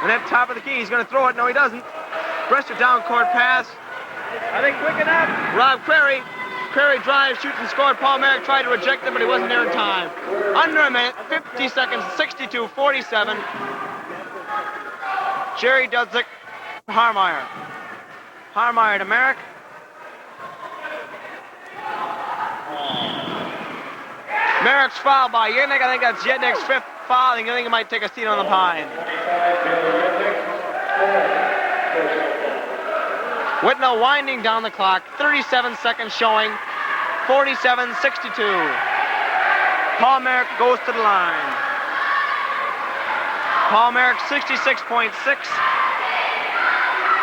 Manette top of the key. He's going to throw it. No, he doesn't. Brester down court pass.
Are they quick enough?
Rob Query. Query drives, shoots, and scored. Paul Merrick tried to reject it, but he wasn't there in time. Under a minute, 50 seconds, 62-47. Jerry Dudzik, Harmeyer. Harmeyer to Merrick. Merrick's fouled by Yidnick. I think that's Yidnick's 5th foul. I think he might take a seat on the pine. Whitnall winding down the clock. 37 seconds showing. 47-62. Paul Merrick goes to the line. Paul Merrick, 66.6.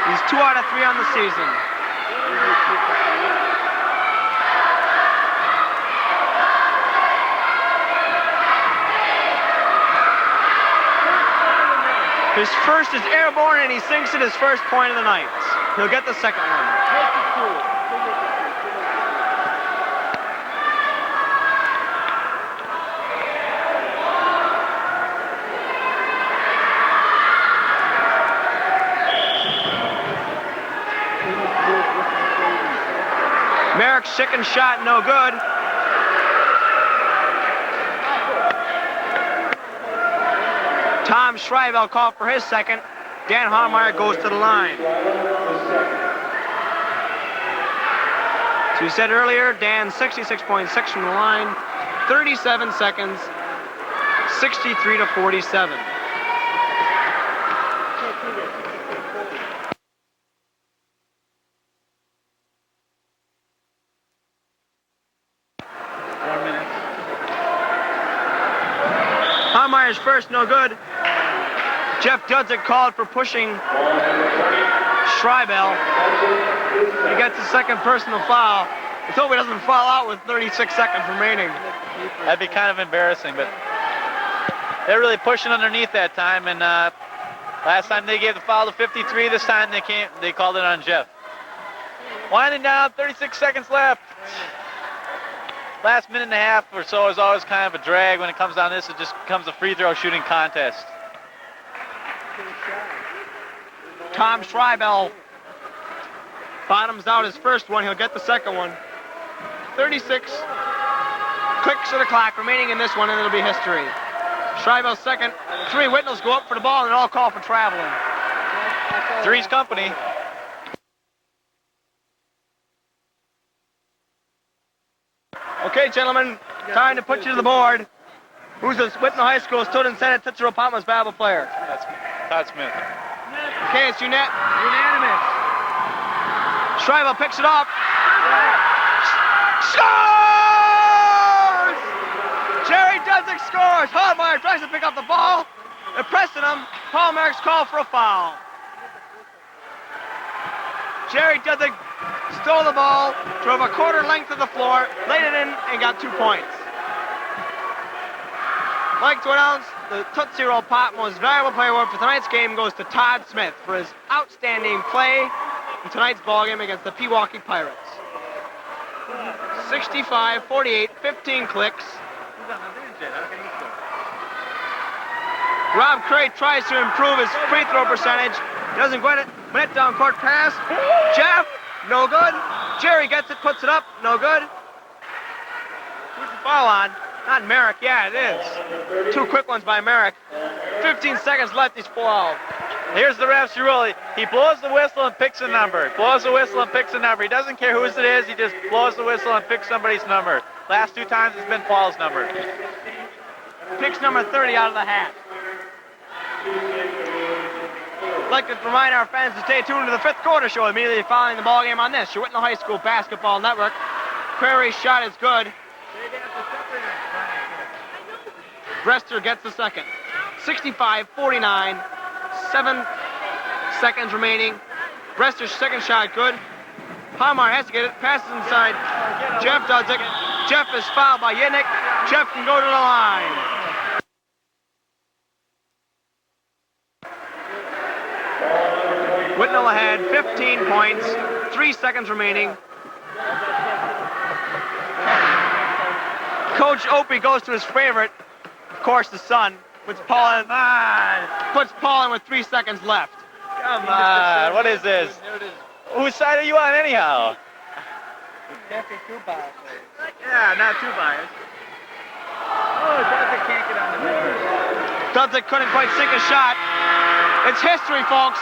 He's 2 out of 3 on the season. His first is airborne, and he sinks it his first point of the night. He'll get the second one. Merrick's second shot, no good. Tom Schreibel called for his second. Dan Homeyer goes to the line. So we said earlier, Dan 66.6 from the line, 37 seconds, 63 to 47. Homeyer's first, no good. Jeff Dudzik called for pushing Schreibel. He gets the second personal foul. Let's hope he doesn't foul out with 36 seconds remaining.
That'd be kind of embarrassing, but they're really pushing underneath that time, and last time they gave the foul to 53, this time they called it on Jeff. Winding down, 36 seconds left. Last minute and a half or so is always kind of a drag. When it comes down to this, it just becomes a free throw shooting contest.
Tom Schreibel bottoms out his first one. He'll get the second one. 36 clicks of the clock remaining in this one, and it'll be history. Schreibel's second. 3 Whitnalls go up for the ball, and all call for traveling.
3's company.
Okay, gentlemen, time to put you to the board. Who's the Whitnall High School student Senate Cicero Palmas Bible player?
That's Todd Smith.
Okay, it's unanimous. Schreibel picks it up. Scores! Jerry Dudzik scores. Homeyer tries to pick up the ball. They're pressing him. Paul Merrick's called for a foul. Jerry Dudzik stole the ball, drove a quarter length of the floor, laid it in, and got 2 points. Like to announce, the Tootsie Roll Pop most valuable player award for tonight's game goes to Todd Smith for his outstanding play in tonight's ballgame against the Pewaukee Pirates. 65, 48, 15 clicks. Rob Cray tries to improve his free throw percentage. He doesn't get it. Net down court pass. Jeff, no good. Jerry gets it, puts it up, no good. Who's the foul on? Not Merrick. Yeah, it is. 2 quick ones by Merrick. 15 seconds left. He's 12.
Here's the ref's rule. He blows the whistle and picks a number. Blows the whistle and picks a number. He doesn't care whose it is. He just blows the whistle and picks somebody's number. Last 2 times it's been Paul's number.
Picks number 30 out of the hat. I'd like to remind our fans to stay tuned to the 5th quarter show immediately following the ball game on this. Your Whitnall High School Basketball Network. Prairie's shot is good. Brester gets the second. 65-49. 7 seconds remaining. Brester's second shot good. Homeyer has to get it. Passes inside. Jeff Dudzik. Jeff is fouled by Yinnick. Jeff can go to the line. Whitnall ahead, 15 points, 3 seconds remaining. Coach Opie goes to his favorite, of course, the son. Puts Paul in with 3 seconds left.
Come on, what is this? Whose side are you on anyhow?
Definitely 2 bias.
Yeah, not 2 bias.
Oh, Dudzik can't get on the board.
Dudzik couldn't quite sink a shot. It's history, folks.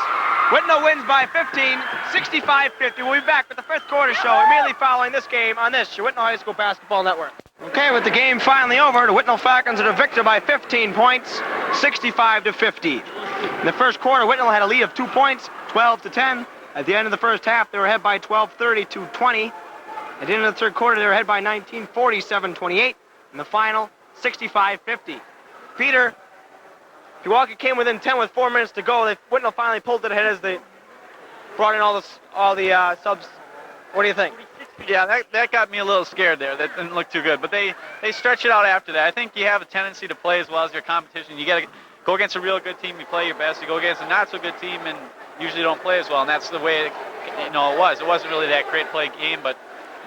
Whitnall wins by 15, 65-50. We'll be back with the 5th quarter show immediately following this game on this, your Whitnall High School Basketball Network. Okay, with the game finally over, the Whitnall Falcons are the victor by 15 points, 65-50. In the first quarter, Whitnall had a lead of 2 points, 12-10. At the end of the first half, they were ahead by 12, 32-20. At the end of the third quarter, they were ahead by 19, 47-28. In the final, 65-50. Peter Pewaukee came within 10 with 4 minutes to go. Whitnall finally pulled it ahead as they brought in all the subs. What do you think?
Yeah, that got me a little scared there. That didn't look too good. But they stretch it out after that. I think you have a tendency to play as well as your competition. You got to go against a real good team, you play your best. You go against a not so good team and usually don't play as well. And that's the way it was. It wasn't really that great play game, but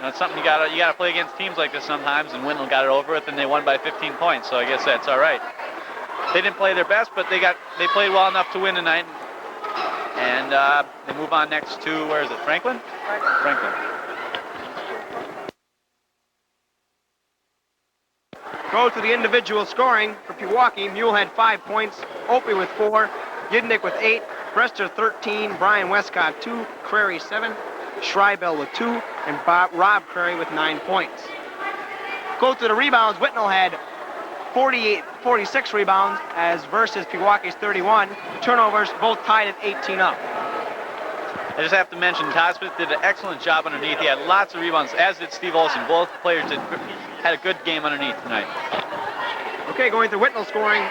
it's something you gotta play against teams like this sometimes. And Whitnall got it over with, and they won by 15 points. So I guess that's all right. They didn't play their best, but they played well enough to win tonight. And they move on next to, where is it, Franklin? Franklin.
Go to the individual scoring for Pewaukee. Mule had 5 points, Opie with 4, Yidnick with 8, Brester 13, Brian Westcott 2, Crary 7, Schreibel with 2, and Rob Crary with 9 points. Go to the rebounds. Whitnall had 46 rebounds as versus Pewaukee's 31. Turnovers both tied at 18 up.
I just have to mention, Todd Smith did an excellent job underneath. He had lots of rebounds, as did Steve Olson. Both players had a good game underneath tonight.
Okay, going to Whitnall scoring.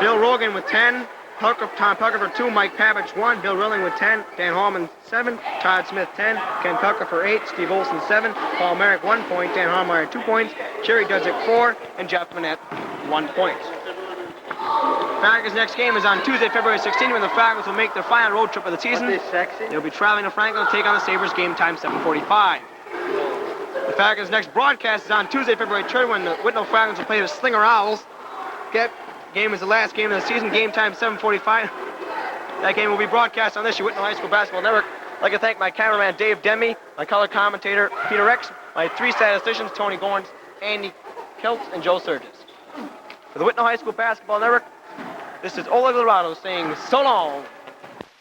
Bill Rogan with 10, Tom Pelker for 2, Mike Pavich 1, Bill Rilling with 10, Dan Hallman 7, Todd Smith 10, Ken Pelker for 8, Steve Olson 7, Paul Merrick 1 point, Dan Harmeyer 2 points, Jerry Dudzik 4, and Jeff Manette 1 point. Falcons' next game is on Tuesday, February 16th, when the Falcons will make their final road trip of the season. They'll be traveling to Franklin to take on the Sabres. Game time 7:45. The Falcons' next broadcast is on Tuesday, February 3rd, when the Whitnall Falcons will play the Slinger Owls. Game is the last game of the season. Game time 7:45. That game will be broadcast on this your Whitnall High School Basketball Network. I'd like to thank my cameraman Dave Demme, my color commentator Peter Rex, my 3 statisticians Tony Gorns, Andy Kiltz, and Joe Surges. For the Whitnall High School Basketball Network, this is Oleg Lorado saying so long.